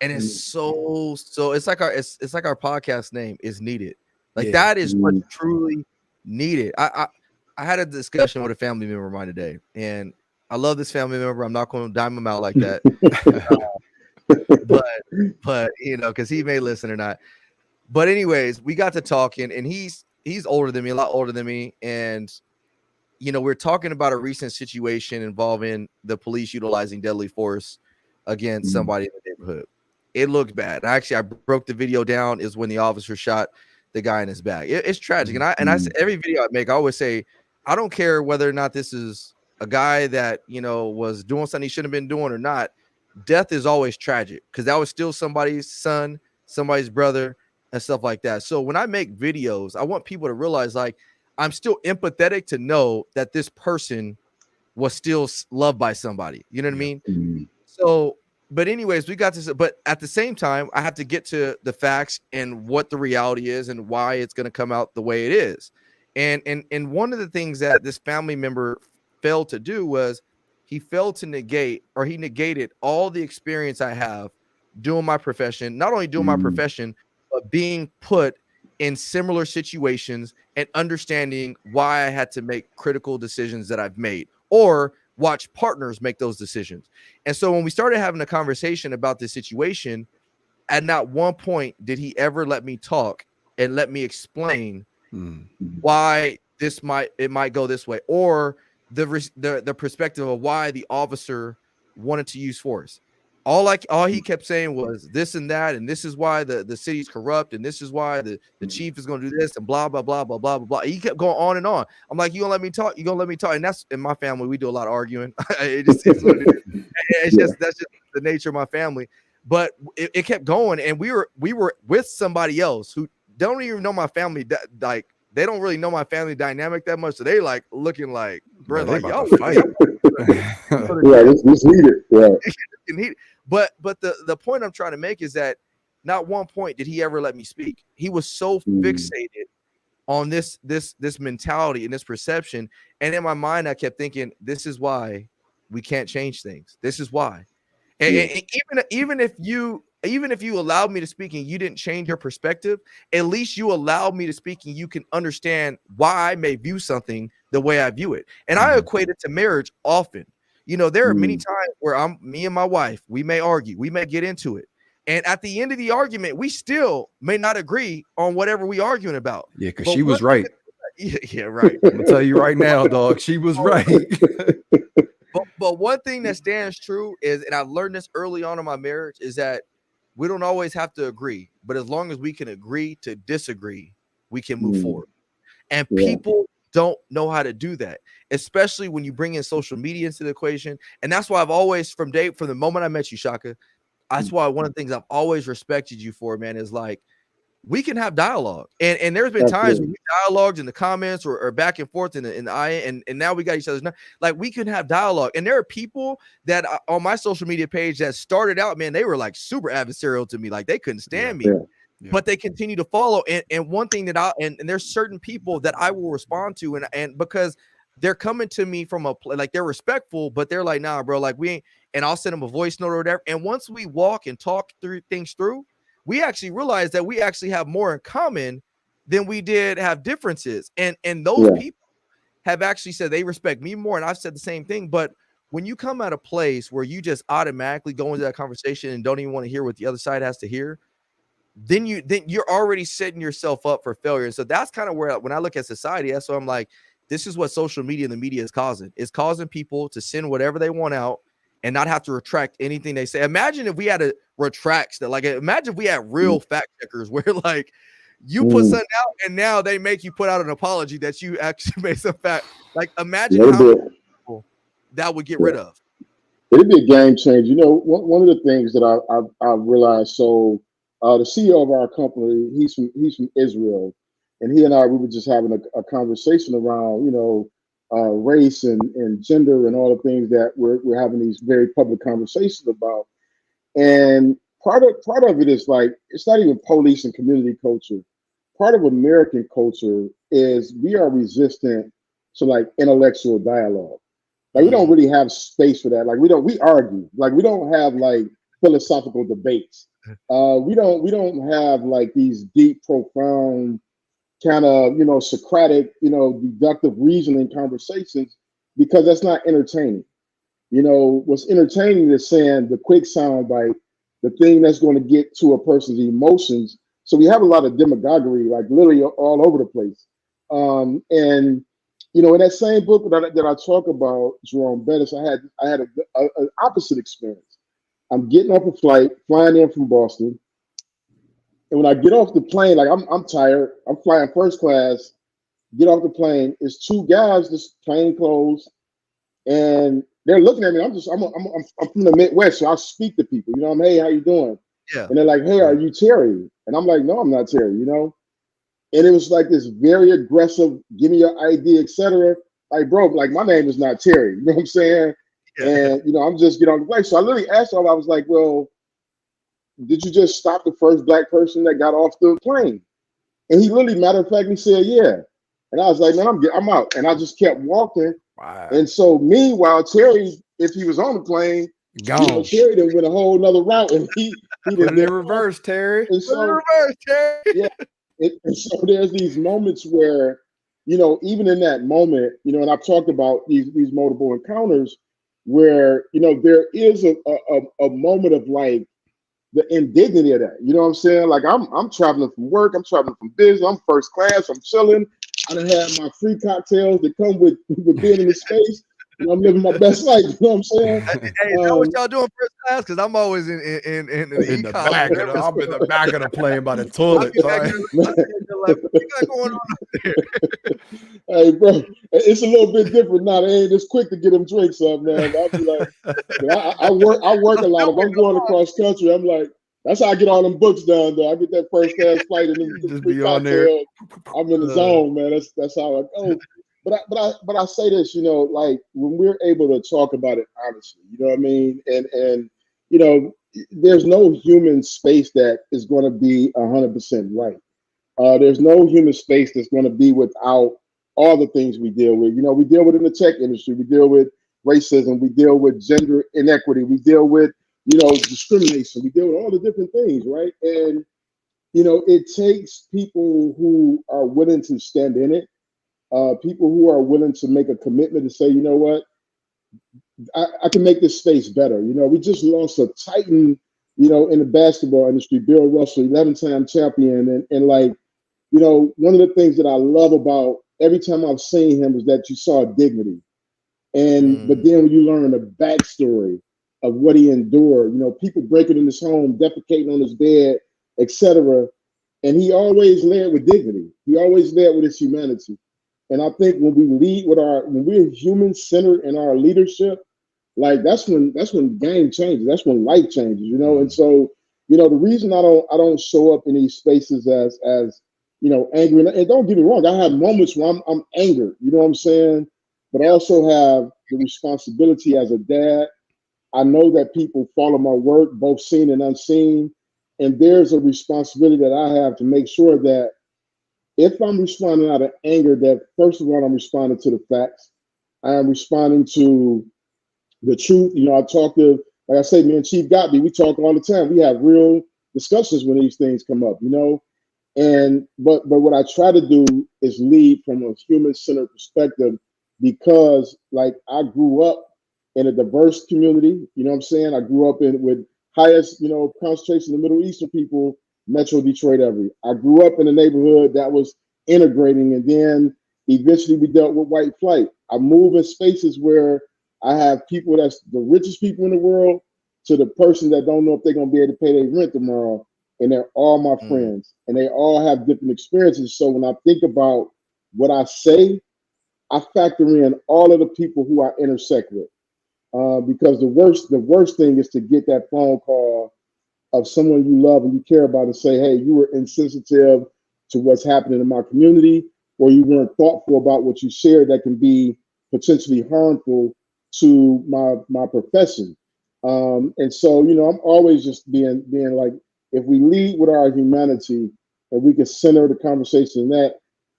And it's so it's like our podcast name is needed. Like Yeah. that is what's truly needed. I had a discussion with a family member of mine today, and I love this family member. I'm not going to dime him out like that, but you know, because he may listen or not. But anyways, we got to talking, and he's older than me, a lot older than me, and you know, we're talking about a recent situation involving the police utilizing deadly force against somebody in the neighborhood. It looked bad. Actually, I broke the video down. Is when the officer shot the guy in his back. It's tragic. And I every video I make, I always say, I don't care whether or not this is a guy that, you know, was doing something he shouldn't have been doing or not. Death is always tragic because that was still somebody's son, somebody's brother, and stuff like that. So when I make videos, I want people to realize, like, I'm still empathetic to know that this person was still loved by somebody. You know what I mean? So, but anyways, we got this. But at the same time, I have to get to the facts and what the reality is and why it's going to come out the way it is. And one of the things that this family member failed to do was he failed to negated all the experience I have doing my profession, not only doing my profession, but being put in similar situations and understanding why I had to make critical decisions that I've made or watch partners make those decisions. And so when we started having a conversation about this situation, at not one point did he ever let me talk and let me explain why it might go this way, or the perspective of why the officer wanted to use force. All he kept saying was this and that, and this is why the city's corrupt, and this is why the chief is going to do this, and blah blah blah blah blah blah blah. He kept going on and on. I'm like, you gonna let me talk? You gonna let me talk? And that's in my family. We do a lot of arguing. It's what it is. That's just the nature of my family. But it kept going, and we were with somebody else who don't even know my family. Like they don't really know my family dynamic that much, so they like looking like, bro, like y'all fight. Yeah, this heated. Yeah. But the point I'm trying to make is that not one point did he ever let me speak. He was so fixated on this mentality and this perception. And in my mind, I kept thinking, this is why we can't change things. This is why. And even if you allowed me to speak and you didn't change your perspective, at least you allowed me to speak and you can understand why I may view something the way I view it. And I equate it to marriage often. You know, there are many times where me and my wife, we may argue, we may get into it. And at the end of the argument, we still may not agree on whatever we arguing about. Yeah, because she was right. Yeah, right. I'm gonna tell you right now, dog, she was right. But one thing that stands true is, and I've learned this early on in my marriage, is that we don't always have to agree. But as long as we can agree to disagree, we can move forward. And people don't know how to do that, especially when you bring in social media into the equation. And that's why I've always, from the moment I met you, Shaka, that's why one of the things I've always respected you for, man, is like, we can have dialogue. And there's been times when we dialogued in the comments or back and forth and now we got each other's, like, we can have dialogue. And there are people that on my social media page that started out, man, they were like super adversarial to me. Like they couldn't stand me. But they continue to follow. And one thing that and there's certain people that I will respond to, and because they're coming to me from like they're respectful, but they're like, nah, bro, like we ain't, and I'll send them a voice note or whatever. And once we walk and talk through things we actually realize that we actually have more in common than we did have differences. And those people have actually said they respect me more. And I've said the same thing. But when you come at a place where you just automatically go into that conversation and don't even want to hear what the other side has to hear, then you're already setting yourself up for failure. And so that's kind of where, when I look at society, that's what I'm like, this is what social media and the media is causing. It's causing people to send whatever they want out and not have to retract anything they say. Imagine if we had to retract that. Like, imagine if we had real fact checkers where like you put something out and now they make you put out an apology that you actually made some fact. Like, imagine how many people that would get rid of. It'd be a game changer. You know, one of the things that I realized. So the CEO of our company, he's from Israel, and he and I, we were just having a conversation around, you know, race and gender and all the things that we're having these very public conversations about. And part of it is like it's not even police and community culture. Part of American culture is we are resistant to like intellectual dialogue. Like we don't really have space for that. Like we argue. Like we don't have like philosophical debates. We don't have like these deep, profound kind of Socratic, deductive reasoning conversations because that's not entertaining. What's entertaining is saying the quick sound bite, the thing that's going to get to a person's emotions. So we have a lot of demagoguery, like literally all over the place. And in that same book that I talk about, Jerome Bettis, I had an opposite experience. I'm getting off a flight, flying in from Boston, and when I get off the plane, like I'm tired, I'm flying first class. Get off the plane, it's two guys, just plain clothes, and they're looking at me. I'm from the Midwest, so I speak to people. I'm hey, how you doing? Yeah. And they're like, hey, are you Terry? And I'm like, no, I'm not Terry. And it was like this very aggressive, give me your ID, etc. Like, bro, like my name is not Terry. You know what I'm saying? Yeah. And I'm just getting on the plane. So I literally asked him. I was like, well, did you just stop the first black person that got off the plane? And he literally, matter of fact, he said, yeah. And I was like, man, I'm out. And I just kept walking. Wow. And so meanwhile, Terry, if he was on the plane, Gone. Terry done went a whole nother route, and he Put it in reverse, Terry. And so, Reverse, Terry. yeah. And so there's these moments where, even in that moment, and I've talked about these multiple encounters where, there is a moment of like the indignity of that. You know what I'm saying? Like I'm traveling from work, I'm traveling from business, I'm first class, I'm chilling. I done had my free cocktails that come with being in the space. I'm living my best life. You know what I'm saying? Hey, is that what y'all doing first class? Because I'm always in the back. I'm in the back of the plane by the toilet. Like, what you got going on up there? Hey, bro, it's a little bit different now. They ain't as quick to get them drinks up, man. I'll be like, I work a lot. If I'm going across country, I'm like, that's how I get all them books done, though. I get that first class flight and then just be on there. I'm in the zone, man. That's how I go. But I say this, like when we're able to talk about it honestly, you know what I mean? And there's no human space that is going to be 100% right. There's no human space that's going to be without all the things we deal with. We deal with in the tech industry, we deal with racism, we deal with gender inequity, we deal with, discrimination, we deal with all the different things, right? And, it takes people who are willing to stand in it, people who are willing to make a commitment to say, you know what, I can make this space better. We just lost a titan, in the basketball industry, Bill Russell, 11-time champion. And like, one of the things that I love about every time I've seen him is that you saw dignity. But then when you learn the backstory of what he endured, people breaking in his home, defecating on his bed, etc. And he always led with dignity. He always led with his humanity. And I think when we lead when we're human centered in our leadership, like that's when game changes. That's when life changes, And so, the reason I don't show up in these spaces as angry, and don't get me wrong, I have moments where I'm angered, you know what I'm saying? But I also have the responsibility as a dad. I know that people follow my work, both seen and unseen. And there's a responsibility that I have to make sure that if I'm responding out of anger, that first of all, I'm responding to the facts. I am responding to the truth. I talk to, like I say, me and Chief Gottlieb, we talk all the time. We have real discussions when these things come up, And but what I try to do is lead from a human-centered perspective because, like, I grew up in a diverse community. You know what I'm saying? I grew up with highest, concentration of Middle Eastern people, Metro Detroit area. I grew up in a neighborhood that was integrating, and then eventually we dealt with white flight. I move in spaces where I have people that's the richest people in the world to the person that don't know if they're going to be able to pay their rent tomorrow. And they're all my friends, and they all have different experiences. So when I think about what I say, I factor in all of the people who I intersect with. Because the worst thing is to get that phone call of someone you love and you care about and say, hey, you were insensitive to what's happening in my community, or you weren't thoughtful about what you shared that can be potentially harmful to my profession. And so, you know, I'm always just being like, if we lead with our humanity and we can center the conversation in that,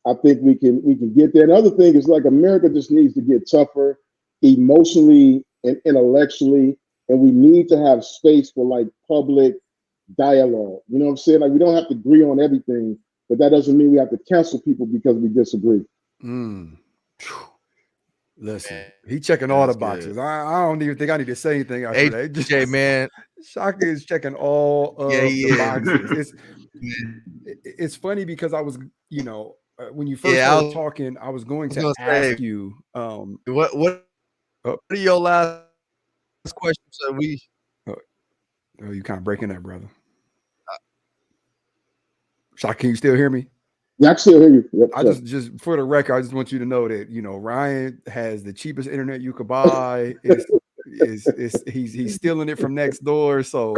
I think we can get there. Another thing is like America just needs to get tougher emotionally and intellectually, and we need to have space for like public dialogue. You know what I'm saying? Like we don't have to agree on everything, but that doesn't mean we have to cancel people because we disagree. Mm. Listen, he checking all the boxes. I don't even think I need to say anything after that. AJ, man. Shaka is checking all of the boxes. It's funny because I was, you know, when you first started talking, I was going to ask you, what are your last questions? So you kind of breaking up, brother. Shaka, can you still hear me? Yeah, I still hear you. Yep, I just for the record, I just want you to know that, you know, Ryan has the cheapest internet you could buy. He's stealing it from next door. So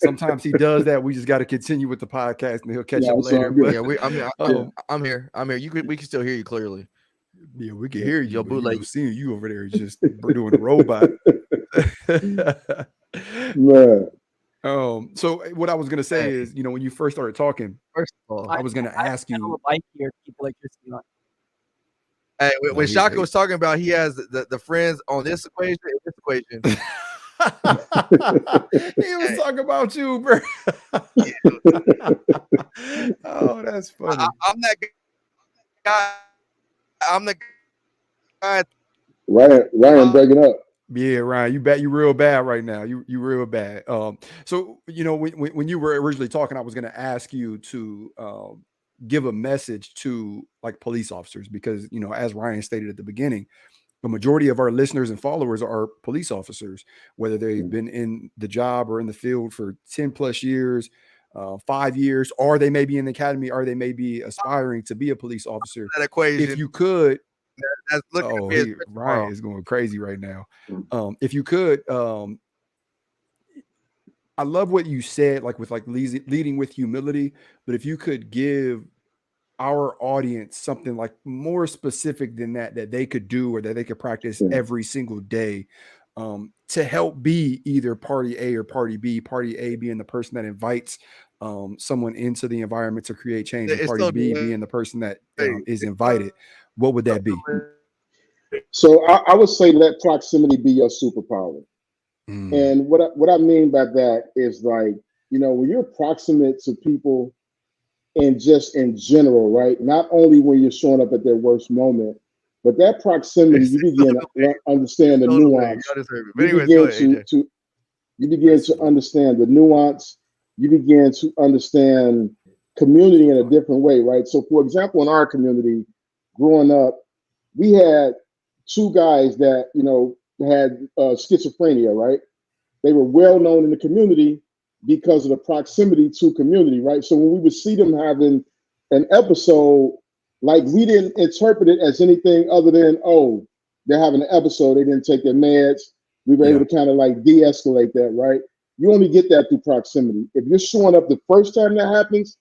sometimes he does that. We just got to continue with the podcast and he'll catch up later. But, yeah, I'm here. We can still hear you clearly. Yeah, we can hear you. Yo, bootleg. You know, seeing you over there just doing the robot. Man. So what I was gonna say is, you know, when you first started talking, first of all, I was gonna ask you. Hey, when Shaka was talking about he has the friends on this equation and this equation. He was talking about you, bro. Oh, that's funny. I'm that guy. I'm the guy. Ryan breaking up. Yeah, Ryan, you real bad right now. You real bad. So you know, when you were originally talking, I was going to ask you to give a message to like police officers because, you know, as Ryan stated at the beginning, the majority of our listeners and followers are police officers, whether they've been in the job or in the field for 10 plus years, 5 years, or they may be in the academy, or they may be aspiring to be a police officer. That equation. If you could. Ryan is going crazy right now. If you could, I love what you said, like with like leading with humility. But if you could give our audience something like more specific than that they could do or that they could practice every single day, to help be either party A or party B. Party A being the person that invites someone into the environment to create change, and party B being the person that is invited. What would that be? So I would say let proximity be your superpower. And what I mean by that is like, you know, when you're proximate to people and just in general, right? Not only when you're showing up at their worst moment, but that proximity, you begin to understand the nuance. You begin to understand the nuance. You begin to understand community in a different way, right? So for example, in our community, growing up, we had two guys that, you know, had schizophrenia, right? They were well known in the community because of the proximity to community, right? So when we would see them having an episode, like we didn't interpret it as anything other than, oh, they're having an episode, they didn't take their meds. We were able to kind of like de-escalate that, right? You only get that through proximity. If you're showing up the first time that happens,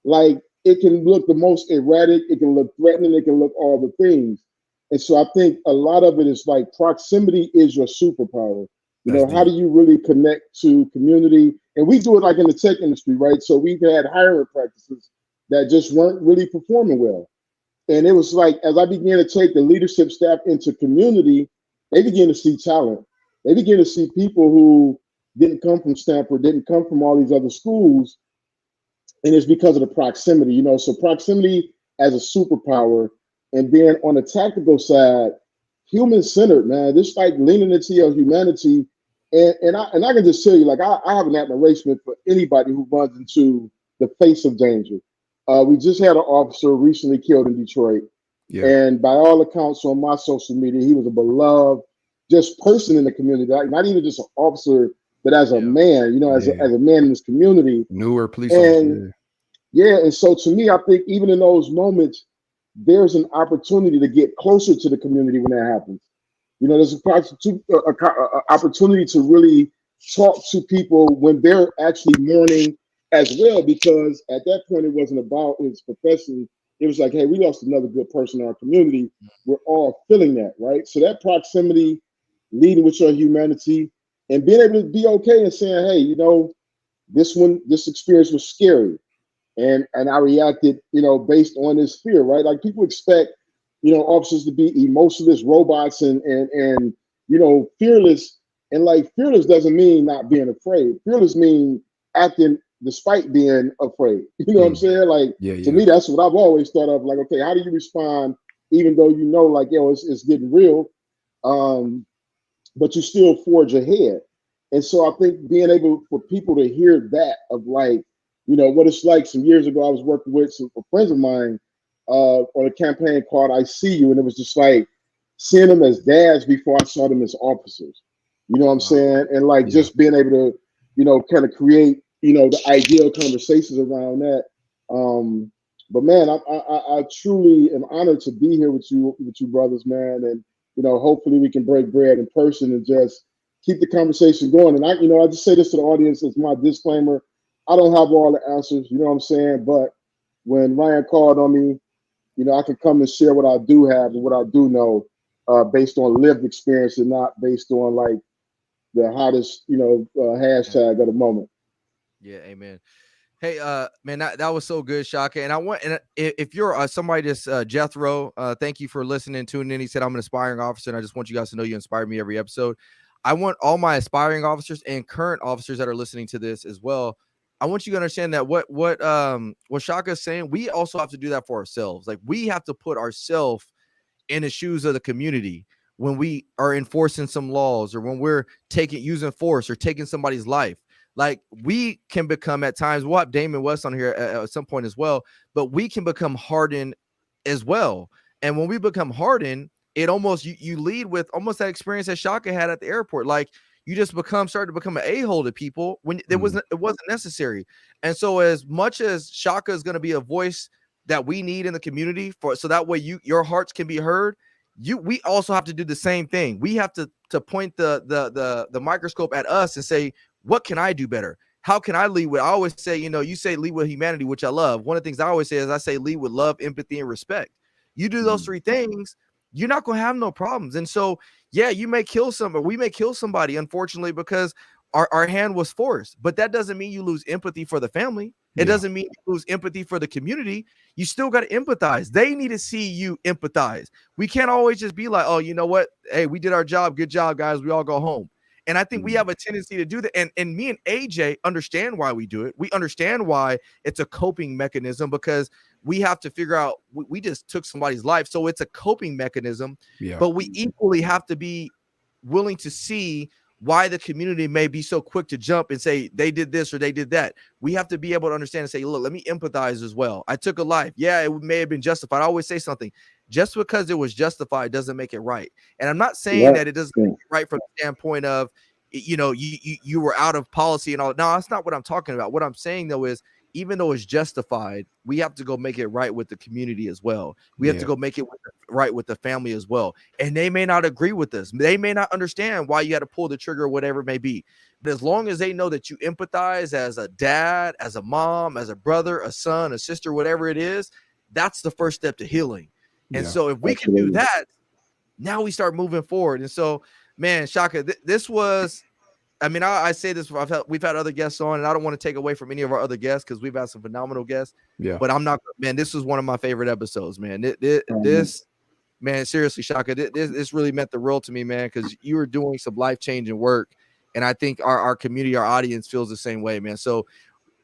like it can look the most erratic, it can look threatening, it can look all the things. And so I think a lot of it is like proximity is your superpower. You know, how do you really connect to community? And we do it like in the tech industry, right? So we've had hiring practices that just weren't really performing well. And it was like, as I began to take the leadership staff into community, they began to see talent. They began to see people who didn't come from Stanford, didn't come from all these other schools. And it's because of the proximity, you know, so proximity as a superpower. And then on the tactical side, human-centered, man, just like leaning into your humanity. And I can just tell you, like, I have an admiration for anybody who runs into the face of danger. We just had an officer recently killed in Detroit. Yeah. And by all accounts on my social media, he was a beloved just person in the community, like not even just an officer, but as a man, you know, as a man in this community. Newer police officer. And so to me, I think even in those moments, there's an opportunity to get closer to the community when that happens. You know, there's an opportunity to really talk to people when they're actually mourning as well, because at that point, it wasn't about his profession. it was like, hey, we lost another good person in our community. We're all feeling that, right? So that proximity, leading with your humanity, and being able to be okay and saying, hey, you know, this experience was scary. And I reacted, you know, based on this fear, right? Like people expect, you know, officers to be emotionless robots and you know, fearless. And like fearless doesn't mean not being afraid. Fearless mean acting despite being afraid. You know what I'm saying? Like to me, that's what I've always thought of. Like, okay, how do you respond even though you know, like, yo, it's getting real, but you still forge ahead. And so I think being able for people to hear that of like, you know, what it's like. Some years ago, I was working with some friends of mine on a campaign called "I See You," and it was just like seeing them as dads before I saw them as officers. You know what I'm saying? And like just being able to, you know, kind of create, you know, the ideal conversations around that. But man, I truly am honored to be here with you brothers, man. And you know, hopefully we can break bread in person and just keep the conversation going. And I just say this to the audience as my disclaimer. I don't have all the answers, you know what I'm saying? But when Ryan called on me, you know, I can come and share what I do have and what I do know, based on lived experience and not based on like the hottest, you know, hashtag of the moment. Yeah, amen. Hey, man, that was so good, Shaka. And I want, and if you're somebody that's Jethro, thank you for listening, tuning in. He said I'm an aspiring officer, and I just want you guys to know you inspire me every episode. I want all my aspiring officers and current officers that are listening to this as well. I want you to understand that what Shaka is saying, we also have to do that for ourselves. Like we have to put ourselves in the shoes of the community when we are enforcing some laws or when we're using force or taking somebody's life. Like we can become at times, we'll have Damon West on here at some point as well, but we can become hardened as well. And when we become hardened, it almost, you lead with almost that experience that Shaka had at the airport. Like you just started to become an a-hole to people when it wasn't necessary. And so as much as Shaka is going to be a voice that we need in the community so that way your hearts can be heard, we also have to do the same thing. We have to point the microscope at us and say, what can I do better? How can I lead with? I always say, you say lead with humanity, which I love. One of the things I always say is I say lead with love, empathy, and respect. You do those three things, you're not going to have no problems. And so, yeah, you may kill somebody. We may kill somebody, unfortunately, because our hand was forced. But that doesn't mean you lose empathy for the family. It doesn't mean you lose empathy for the community. You still got to empathize. They need to see you empathize. We can't always just be like, oh, you know what? Hey, we did our job. Good job, guys. We all go home. And I think we have a tendency to do that. And me and AJ understand why we do it. We understand why it's a coping mechanism because we have to figure out we just took somebody's life. So it's a coping mechanism. But we equally have to be willing to see why the community may be so quick to jump and say they did this or they did that. We have to be able to understand and say, look, let me empathize as well. I took a life. Yeah, it may have been justified. I always say something. Just because it was justified doesn't make it right. And I'm not saying that it doesn't make it right from the standpoint of, you were out of policy and all. No, that's not what I'm talking about. What I'm saying, though, is even though it's justified, we have to go make it right with the community as well. We have to go make it right with the family as well. And they may not agree with us. They may not understand why you had to pull the trigger or whatever it may be. But as long as they know that you empathize as a dad, as a mom, as a brother, a son, a sister, whatever it is, that's the first step to healing. And so if we can do that, now we start moving forward. And so, man, Shaka, this was, I say this, we've had other guests on, and I don't want to take away from any of our other guests because we've had some phenomenal guests. But I'm not, man, this was one of my favorite episodes, man. This, man, seriously, Shaka, this really meant the world to me, man, because you were doing some life-changing work. And I think our community, our audience feels the same way, man. So,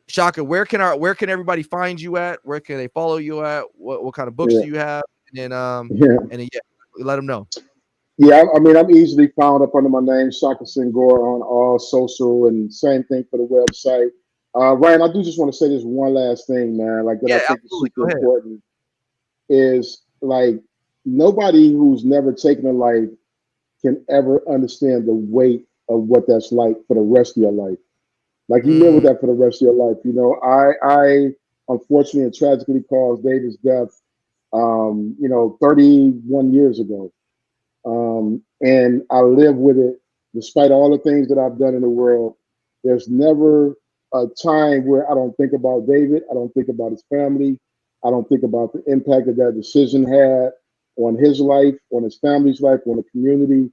Shaka, where can everybody find you at? Where can they follow you at? What kind of books do you have? And let them know. Yeah, I'm easily found up under my name, Shaka Senhor, on all social, and same thing for the website. Ryan, I do just want to say this one last thing, man, like that I think is super important, is like nobody who's never taken a life can ever understand the weight of what that's like for the rest of your life. Like you live with that for the rest of your life. I unfortunately and tragically caused David's death, 31 years ago. And I live with it despite all the things that I've done in the world. There's never a time where I don't think about David. I don't think about his family. I don't think about the impact that that decision had on his life, on his family's life, on the community.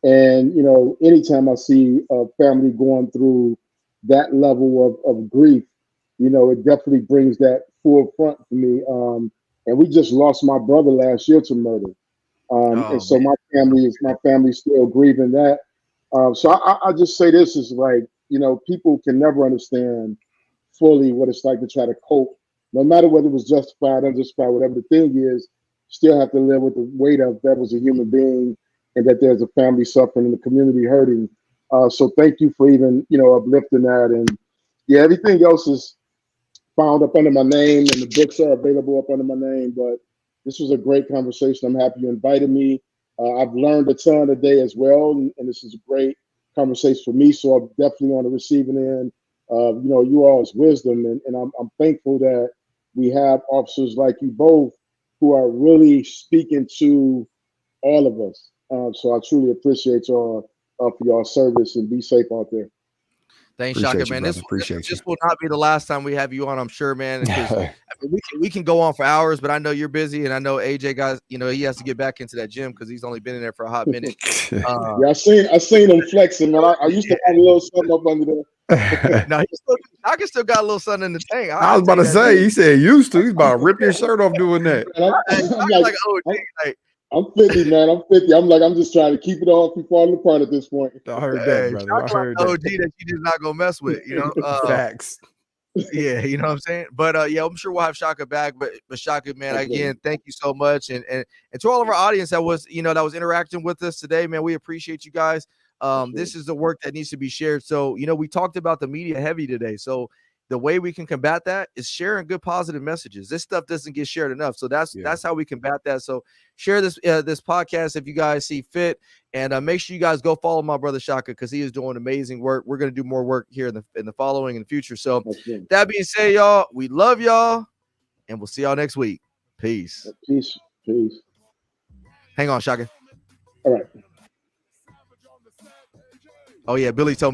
And, you know, anytime I see a family going through that level of grief, you know, it definitely brings that forefront for me. And we just lost my brother last year to murder. And Oh so man. my family's still grieving that. So I just say this is like, you know, people can never understand fully what it's like to try to cope, no matter whether it was justified, unjustified, whatever the thing is, still have to live with the weight of that was a human being and that there's a family suffering and the community hurting. So thank you for even, you know, uplifting that. And yeah, everything else is found up under my name and the books are available up under my name. But this was a great conversation. I'm happy you invited me. I've learned a ton today as well, and this is a great conversation for me. So I'm definitely on the receiving end of, you know, you all's wisdom, and I'm thankful that we have officers like you both who are really speaking to all of us. So I truly appreciate y'all for y'all service, and be safe out there. Thanks, Shaka, Appreciate you, man. brother. This Appreciate you. this will not be the last time we have you on, I'm sure, man. Because we can go on for hours, but I know you're busy, and I know AJ guys, you know, he has to get back into that gym because he's only been in there for a hot minute. Yeah, I seen them flexing, man. I used to have a little something up under there. No, Shaka still got a little something in the tank. I was about to say, he said used to. He's about to rip your shirt off doing that. And I'm like, oh, geez, like, I'm 50, man. I'm 50. I'm like, I'm just trying to keep it off and falling apart at this point. I heard that, brother. I Shaka heard like OG that. that you just not gonna mess with, you know. Facts. Yeah, you know what I'm saying? But yeah, I'm sure we'll have Shaka back. But Shaka, man, again, thank you so much. And to all of our audience that was, you know, that was interacting with us today, man, we appreciate you guys. This is the work that needs to be shared. So, you know, we talked about the media heavy today. So the way we can combat that is sharing good positive messages. This stuff doesn't get shared enough. So that's how we combat that. So share this this podcast if you guys see fit, and make sure you guys go follow my brother Shaka because he is doing amazing work. We're going to do more work here in the following in the future. So that being said, y'all, we love y'all, and we'll see y'all next week. Peace. Peace. Hang on, Shaka. All right. Oh yeah, Billy told me